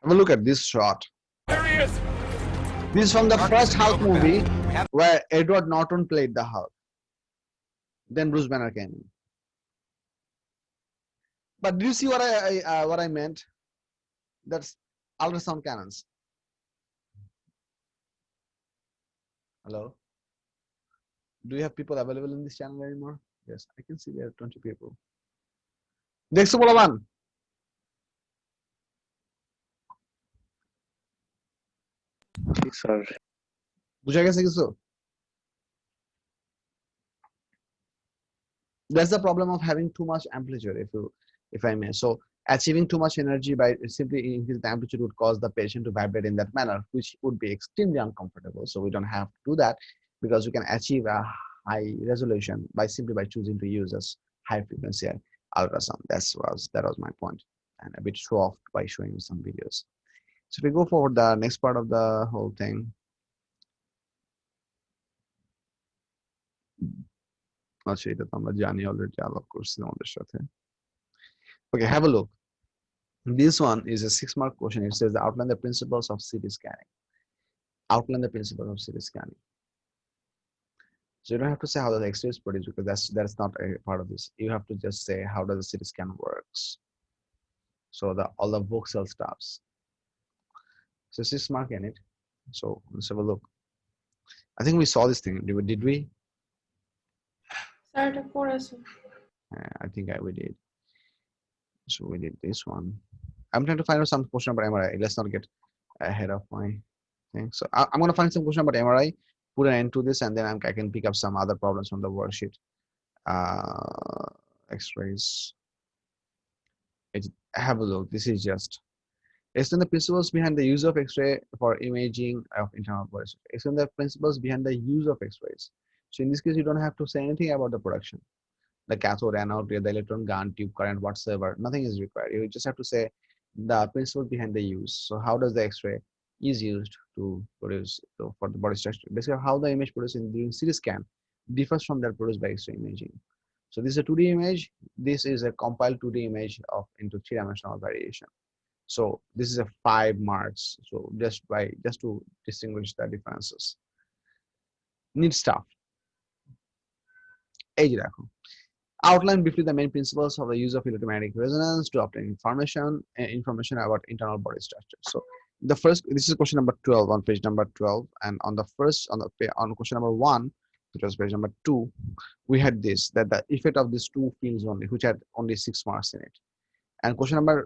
A: Have a look at this shot.
G: There he is.
A: This is from the first Hulk movie where Edward Norton played the Hulk. Then Bruce Banner came in. But do you see what I meant? That's ultrasound cannons. Hello? Do you have people available in this channel anymore? Yes, I can see there are 20 people. দেখছো বলবান
F: sir
A: বুঝা গেছে কিছু? That's the problem of having too much amplitude, if I may. So achieving too much energy by simply increasing the amplitude would cause the patient to vibrate in that manner, which would be extremely uncomfortable. So we don't have to do that because we can achieve a high resolution by simply by choosing to use as high frequency ultrasound. That was my point, and a bit show off by showing you some videos. So if we go forward, the next part of the whole thing. আচ্ছা এটা তো আমরা জানি already আলাপ করছি আমাদের সাথে okay have a look this one is a 6-mark question it says outline the principles of CT scanning outline the principles of CT scanning so you don't have to say how the X-ray is produced because that's not a part of this you have to just say how does the CT scan works so all the voxel stuffs so 6-mark in it so let's have a look I think we saw this thing did we
D: sir এটা পড়েছে
A: I think we did so we did this one I'm trying to find out some question about MRI let's not get ahead of my thing so I'm going to find some question about MRI put an end to this and then I can pick up some other problems from the worksheet X-rays have a look this is just explain the principles behind the use of X-ray for imaging of internal bodies explain the principles behind the use of X-rays so in this case you don't have to say anything about the production the cathode, anode, the electron gun, tube current, whatsoever. Nothing is required. You just have to say the principle behind the use. So how does the X-ray is used to produce for the body structure? Basically, how the image produced during CT scan differs from that produced by X-ray imaging. So this is a 2D image. This is a compiled 2D image of into 3-dimensional variation. So this is a 5 marks. So just to distinguish the differences. Neat stuff. এই যে দেখো outline briefly the main principles of the use of electromagnetic resonance to obtain information about internal body structure. So the first, this is question number 12 on page number 12, and on the first on question number 1, which was page number 2, we had this that the effect of these 2 fields only, which had only 6 marks in it. And question number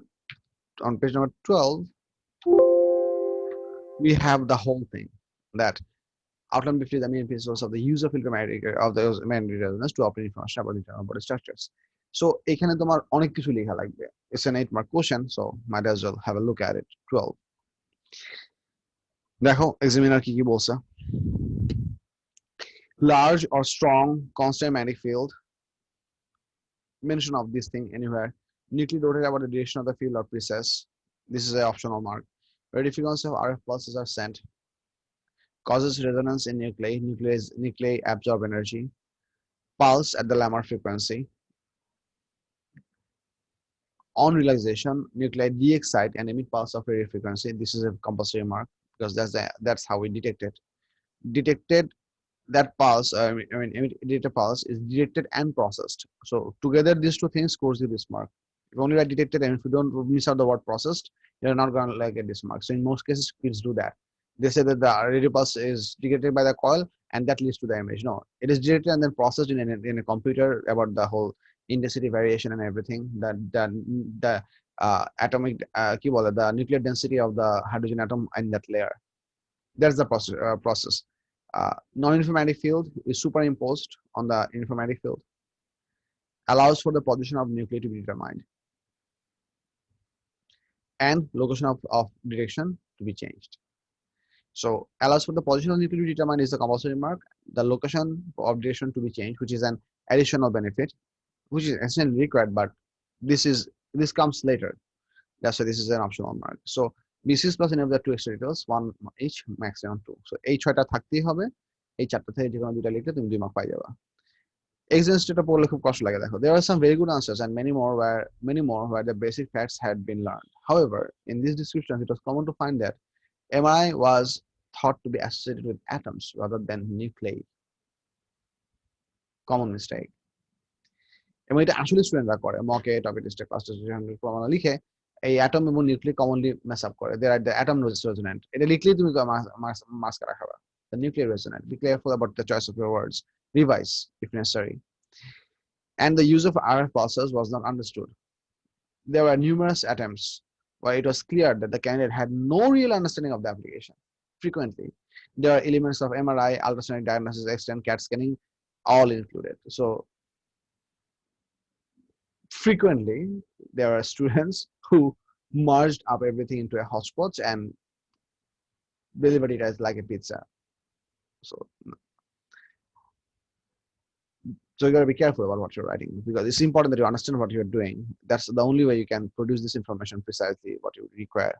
A: on page number 12, we have the whole thing that outline briefly the main principles of the use of electromagnetic resonance to obtain information about internal body structures. So এখানে তোমার অনেক কিছু লেখা লাগবে it's an 8-mark question so might as well have a look at it 12 দেখো examiner কি বলছে large or strong constant magnetic field mention of this thing anywhere nuclei rotate about the direction of the field or precess this is an optional mark radio frequency of RF pulses are sent causes resonance in nuclei absorb energy pulse at the Lamar frequency on relaxation nuclei de-excite and emit pulse of radio frequency this is a compulsory mark because that's how we detected that pulse detected pulse is detected and processed so together these 2 things scores you this mark if only write detected and if you don't miss out the word processed you're not going to get this mark so in most cases kids do that they say that the radio pulse is detected by the coil and that leads to the image no it is detected and then processed in a computer about the whole intensity variation and everything the atomic the nuclear density of the hydrogen atom in that layer that's the process non-informatic field is superimposed on the informatic field allows for the position of nuclei to be determined and location of detection to be changed so allows for the position of nuclei to be determined is the compulsory mark the location of detection to be changed which is an additional benefit which is essentially required but this comes later that's why this is an optional mark so B6 plus any of the 2 extra details 1 each maximum 2 so এই 6টা থাকতেই হবে এই 4টা থেকে যে কোনো দুটো লিখলে তুমি 2 মার্ক পাই যাবা এক্সাম স্টেটটা পড়লে খুব কষ্ট লাগে দেখো there are some very good answers and many more where the basic facts had been learned however in this description it was common to find that MRI was thought to be associated with atoms rather than nuclei common mistake এবং এটা আসলে স্টুডেন্টরা করে মকে topic টেস্টে class টেস্টে প্রমাণ লিখে এই অ্যাটম এবং নিউক্লিয়াস কমনলি মেস আপ করে দে আর দ্য অ্যাটম রেজোন্যান্ট এটা লিখলেই তুমি মার্কস কাটা খাবা the nuclear resonance. Be careful about the choice of your words. Revise if necessary. And the use of RF pulsars was not understood. There were numerous attempts where it was clear that the candidate had no real understanding of the application. Frequently, there are elements of MRI, ultrasonic diagnosis, X-ray, CAT scanning, all included. So frequently, there are students who merged up everything into a hodgepodge and delivered it as like a pizza. So you got to be careful about what you're writing, because it's important that you understand what you're doing. That's the only way you can produce this information precisely what you require.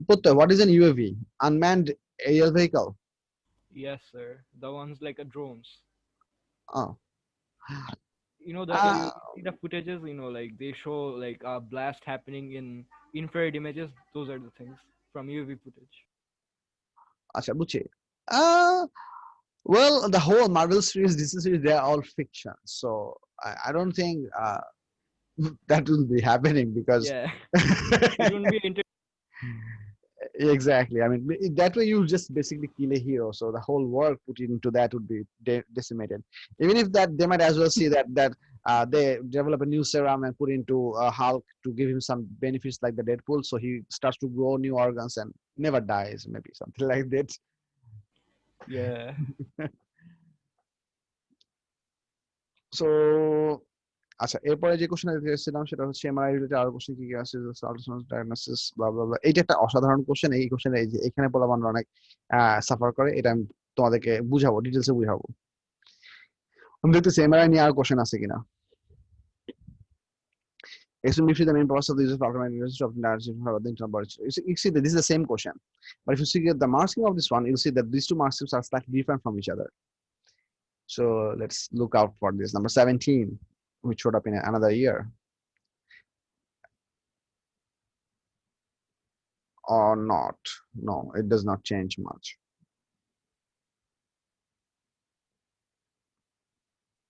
A: Putta, what is an UAV? Unmanned aerial vehicle.
G: Yes, sir. The ones like a drones.
A: Oh.
G: You know
A: Uh,
G: you see the footages. Like they show like a blast happening in infrared images. Those are the things from UV footage.
A: acha, buchi. Well, the whole Marvel series, DC series, they're all fiction. So I don't think that will be happening because
G: Yeah, it wouldn't be
A: exactly. I mean, that way you just basically kill a hero. So the whole work put into that would be decimated. Even if that they might as well see that they develop a new serum and put into Hulk to give him some benefits like the Deadpool, so he starts to grow new organs and never dies, maybe something like that.
G: Yeah.
A: So আচ্ছা এরপরে যে question দিয়েছিলাম সেটা হচ্ছে MRI related আরো question কি কি আছে আল্ট্রাসাউন্ড ডায়াগনোসিস ব্লা ব্লা ব্লা। এইটা একটা অসাধারণ কোশ্চেন। এই কোশ্চেন এই যে এখানে পোলাপানরা অনেক সাফার করে, এটা আমি তোমাদেরকে বুঝাবো, ডিটেলসে বুঝাবো। আমি দেখতেছি এমআরআই নিয়ে আর কোশ্চেন আছে কিনা। Extremely the main process of the use of automatic of the internal body. You see that this is the same question, but if you see the mark scheme of this one, you'll see that these two mark schemes are slightly different from each other. So let's look out for this number 17, which showed up in another year. Or not. No, it does not change much.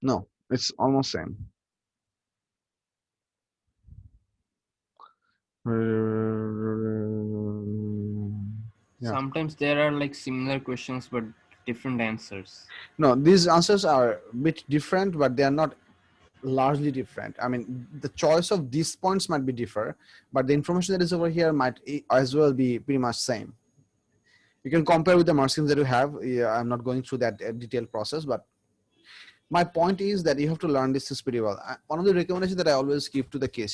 A: No, it's almost same. Yeah.
B: Sometimes there are like similar questions but different answers.
A: No, these answers are a bit different, but they are not largely different. I mean, the choice of these points might be different, but the information that is over here might as well be pretty much same. You can compare with the mark schemes that you have. Yeah, I'm not going through that detailed process, but my point is that you have to learn this pretty well. One of the recommendations that I always give to the case,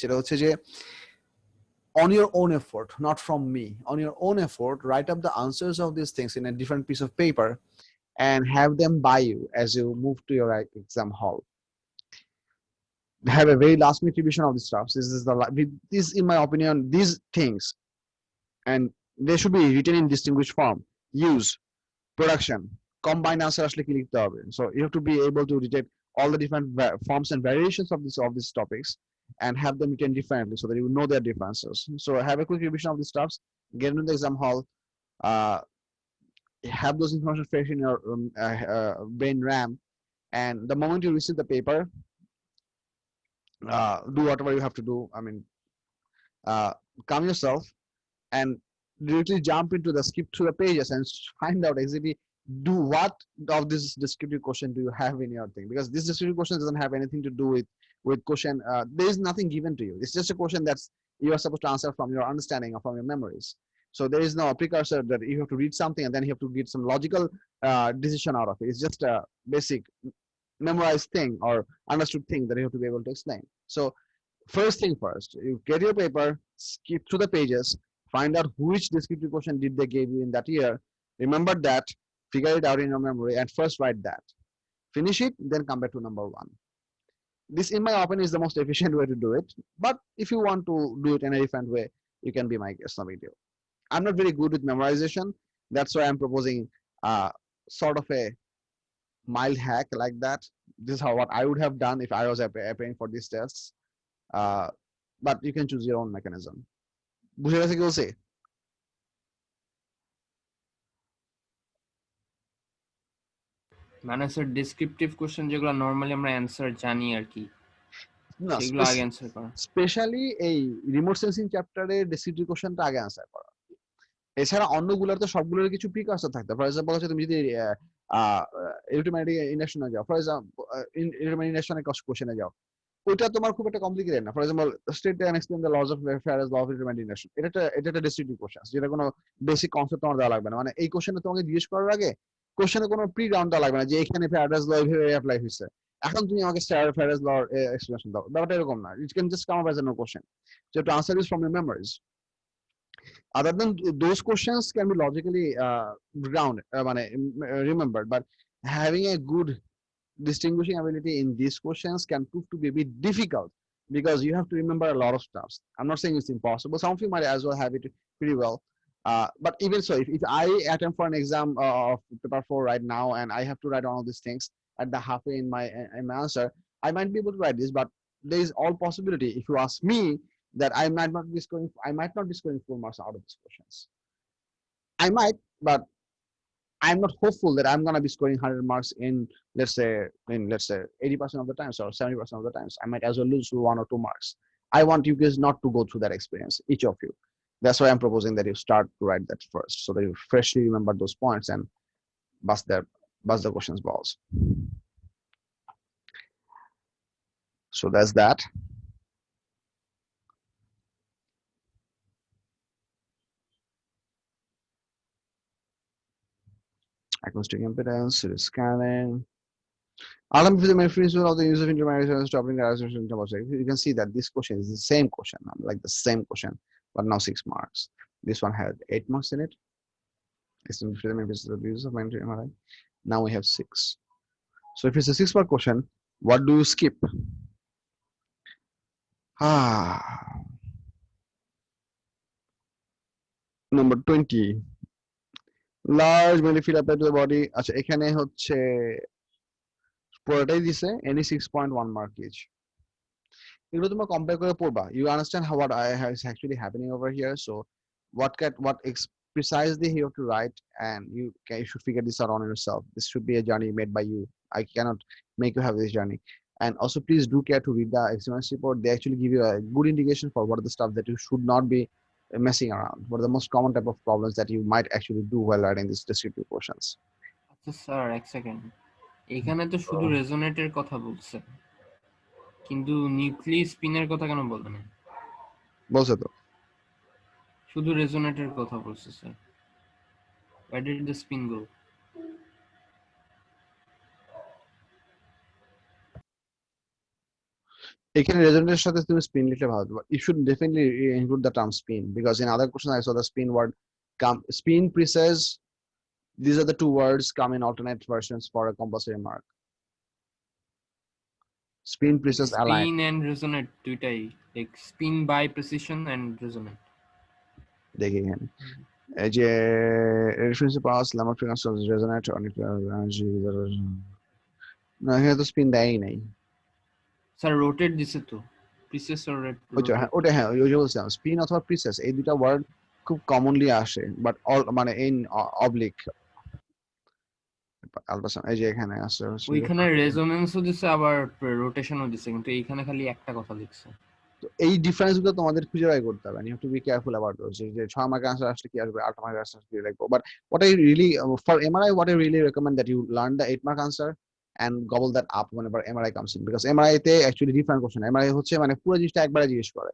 A: on your own effort, not from me, on your own effort, write up the answers of these things in a different piece of paper and have them by you as you move to your exam hall. Have a very last minute revision of the stuff. This, in my opinion, these things, and they should be written in distinguished form. Use, production, combined answer আসলে কি লিখতে হবে. So you have to be able to detect all the different forms and variations of these topics and have them written differently so that you know their differences. So have a quick revision of the stuffs, get into the exam hall, have those information fresh in your brain RAM, and the moment you receive the paper, do whatever you have to do. I mean, calm yourself and directly jump into the skip through the pages and find out exactly do what of this descriptive question do you have in your thing, because this descriptive question doesn't have anything to do with question. There is nothing given to you. It's just a question that's you are supposed to answer from your understanding or from your memories. So there is no precursor that you have to read something and then you have to get some logical decision out of it. It's just a basic memorized thing or understood thing that you have to be able to explain. So first thing first, you get your paper, skip through the pages, find out which descriptive question did they give you in that year, remember that, figure it out in your memory, and first write that. Finish it, then come back to number one. This, in my opinion, is the most efficient way to do it. But if you want to do it in a different way, you can be my guest. No big deal. I'm not very good with memorization. That's why I'm proposing sort of a mild hack like that. This is what I would have done if I was preparing for these tests. But you can choose your own mechanism. বুঝে গেছে কি বলছি?
B: মানে sir descriptive question যেগুলো normally আমরা answer জানি আর কি,
A: না,
B: সেগুলো আগে অ্যানসার করা।
A: স্পেশালি এই রিমোট সেন্সিং চ্যাপ্টারে ডেসক্রিপটিভ কোশ্চেনটা আগে অ্যানসার করা। এছাড়া অন্যগুলোর তো সবগুলোর কিছু প্রিকারসর থাকতে, ফর এক্সাম্পল হচ্ছে তুমি যদি ইলেকট্রোম্যাগনেটিক ইন্ডাকশনে যাও, ফর এক্সাম্পল ইলেকট্রোম্যাগনেটিক ইন্ডাকশনের কোশ্চেনে যাও, ওইটা তোমার খুব একটা কমপ্লিকেটেড না। For example state and explain the laws of Faraday's law of electromagnetic induction, এটা একটা ডেসক্রিপটিভ কোশ্চেন, যেটা কোনো বেসিক কনসেপ্ট তোমার দেওয়া লাগবে না। মানে এই কোশ্চেনে তোমাকে জিজ্ঞেস করার আগে কোশ্চেনে কোনো প্রি গ্রাউন্ড দেওয়া লাগবে না যে এখানে ফ্যারাডেস ল এইভাবে অ্যাপ্লাই হয়েছে, এখন তুমি আমাকে ফ্যারাডেস ল এক্সপ্লেনেশন দাও। ব্যাপারটা এরকম না, it can just come up as a question, so to answer this from your memories. Other than those questions can be logically remembered, but having a good distinguishing ability in these questions can prove to be a bit difficult because you have to remember a lot of stuff. I'm not saying it's impossible. Some of you might as well have it pretty well. But even so, if I attempt for an exam of paper 4 right now and I have to write all of these things at the halfway in my answer, I might be able to write this, but there is all possibility, if you ask me, that I might not be scoring 4 marks out of these questions. I might, but I'm not hopeful that I'm going to be scoring 100 marks in, let's say 80% of the times or 70% of the times. I might as well lose 1 or 2 marks. I want you guys not to go through that experience, each of you. That's why I'm proposing that you start to write that first, so that you freshly remember those points and bust the questions balls. So that's that. Acoustic impedance, scanning. Alarm for the principle of the use of intermediate stopping the association. You can see that this question is the same question, like the same question, but now 6 marks. This one had 8 marks in it. It's the use of MRI. Now we have 6. So if it's a 6 mark question, what do you skip? Number 20. Large magnetic field applied to the body. আচ্ছা এখানে হচ্ছে পুরোটাই দিছে any 6.1 mark each. এগুলো তোমরা compare করে পড়বা, you understand how what is actually happening over here. So what precisely you have to write, and you should figure this out on yourself. This should be a journey made by you. I cannot make you have this journey. And also please do care to read the examiners report. They actually give you a good indication for what are the stuff that you should not be messing around, what are the most common type of problems that you might actually do while writing these descriptive questions.
B: আচ্ছা sir এক second, এখানে তো শুধু রেজোনেটের কথা বলছে, কিন্তু nucleus স্পিনের কথা কেন বলবে না?
A: বলছে তো,
B: শুধু রেজোনেটের কথা বলছে sir. Where did the spin go?
A: এখানে রেজোনেটের সাথে তুমি স্পিন লিখলে ভালো হবে। You should definitely include the term spin, because in other questions I saw the spin word come, spin, precess, these are the 2 words come in alternate versions for a compulsory mark. Spin, precess, align.
B: Spin and resonate দুইটাই, like spin by precision and resonate.
A: দেখি এখানে এই যে reference pass ল্যাম্বা frequency resonate অনেক energy, না এখানে তো spin দেয়ই নাই
B: স্যার রোটেট দিছে তো, প্রিসেস আর
A: ওটা হ্যাঁ ওই যে বলছিলাম স্পিন অথবা প্রিসেস, এই দুটা ওয়ার্ড খুব কমনলি আসে, বাট অল মানে ইন অবলিক আলট্রাসাউন্ড। এই যে এখানে আছে
B: ওইখানে রেজোনেন্সও দিছে আবার রোটেশনও দিছে, কিন্তু এইখানে খালি একটা কথা লিখছে।
A: তো এই ডিফারেন্স গুলো তোমাদের খুঁজে বের করতে হবে, you have to be careful about those, যে 6 মার্কের আনসার আসলে কি আসবে, 8 মার্কের আনসার কি লিখবো। But what I really for MRI, what I really recommend that you learn the 8 mark answer and gobble that up whenever MRI comes in, because MRI তে actually different question, MRI হচ্ছে মানে পুরো জিনিসটা একবারে জিজ্ঞেস করে।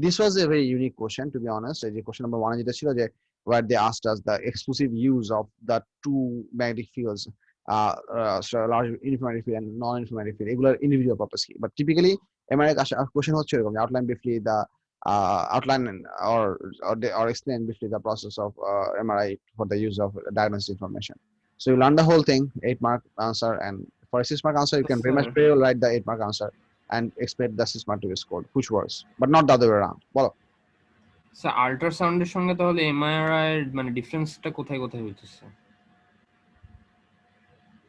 A: This was a very unique question, to be honest. এই যে question number 1 যেটা ছিল যে where they asked us the exclusive use of the 2 magnetic fields, so large uniformity field and non-uniformity field, এগুলোর individual purpose কি। But typically MRI question হচ্ছে এরকম, outline briefly the outline or explain briefly the process of MRI for the use of diagnosis information. So you learn the whole thing, 8 mark answer, and for a 6 mark answer you can very much write the 8 mark answer and expect the 6 mark to be scored, which works, but not the other way around. বলো
B: sir আল্ট্রাসাউন্ডের সঙ্গে তাহলে MRI এর মানে ডিফারেন্সটা কোথায় কোথায় হইতেছে?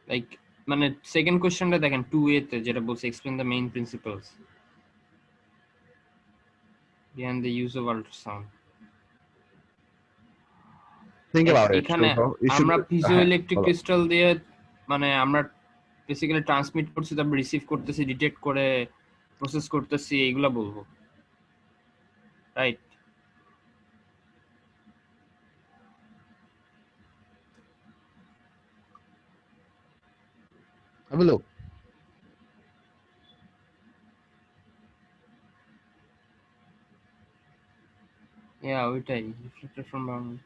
B: Like মানে সেকেন্ড কোশ্চেনটা দেখেন 2a তে যেটা বলছে explain the main principles behind the use of ultrasound.
A: think about it.
B: এখানে আমরা পিজোইলেকট্রিক ক্রিস্টাল দিয়ে মানে আমরা বেসিক্যালি ট্রান্সমিট করছি, তারপর রিসিভ করতেছি, ডিটেক্ট করে প্রসেস করতেছি, এইগুলা বলবো, রাইট?
A: a look.
B: Yeah, ওইটাই reflected from boundary.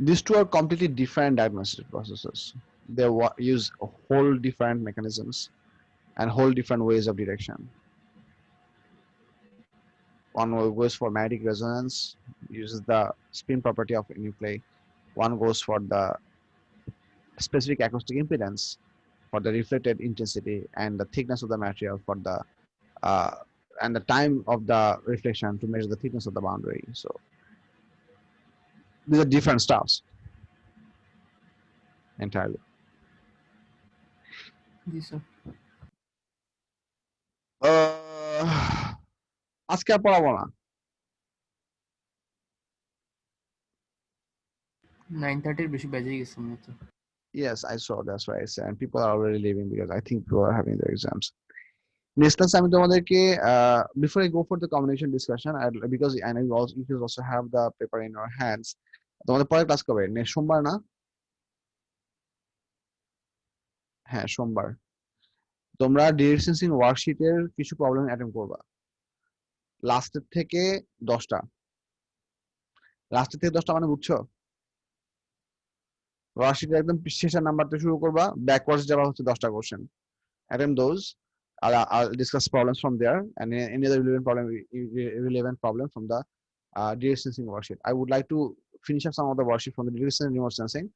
A: These two are completely different diagnostic processes. They use whole different mechanisms and whole different ways of detection. One goes for magnetic resonance, uses the spin property of nuclei. One goes for the specific acoustic impedance for the reflected intensity and the thickness of the material for the uh, and the time of the reflection to measure the thickness of the boundary. So these are different stuffs entirely.
B: G sir.
A: আজকে আর পড়াবো না।
B: 9:30 এর বেশি বেজে গেছে মনে হচ্ছে।
A: Yes, I saw. That's why I said. And people are already leaving because I think people are having their exams. Next class আমি তোমাদেরকে before I go for the combination discussion, because I know you also have the paper in your hands. তোমাদের পরের class কবে? Next সোমবার না? হ্যাঁ সোমবার। তোমরা ডিরেক্ট সেন্সিং ওয়ার্কশিটের কিছু প্রবলেম অ্যাটেম্প করবা। লাস্টের থেকে 10টা। লাস্টের থেকে 10টা মানে বুঝছো? ওয়ার্কশিটের একদম শেষের নাম্বারটা শুরু করবা, ব্যাকওয়ার্ডস যাবা হচ্ছে 10টা question. Attempt those. I'll discuss problems from there and any other relevant problem from the direct sensing worksheet. I would like to finish up some of the worksheet from the direct sensing remote sensing.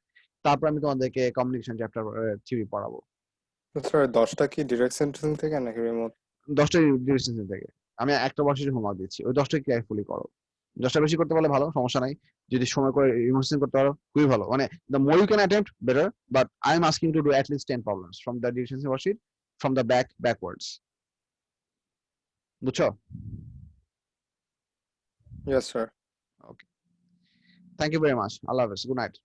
A: তারপর আমি তোমাদেরকে communication chapter theory পড়াবো।
C: Sir 10টা কি direct sensing থেকে নাকি remote?
A: 10টা direct sensing থেকে। আমি একটা ওয়ার্কশিটে হোমওয়ার্ক দিচ্ছি, ওই 10টা কেয়ারফুলি করো। 10টা বেশি করতে পারলে ভালো, সমস্যা নাই। যদি সময় করে রিমোট সেন্সিং করতে পারো খুবই ভালো। মানে the more you can attempt better, but I am asking you to do at least 10 problems from the direct sensing worksheet from the backwards. বুঝছো?
C: Yes, sir.
A: Okay. Thank you very much. Allah Hafiz. Good night.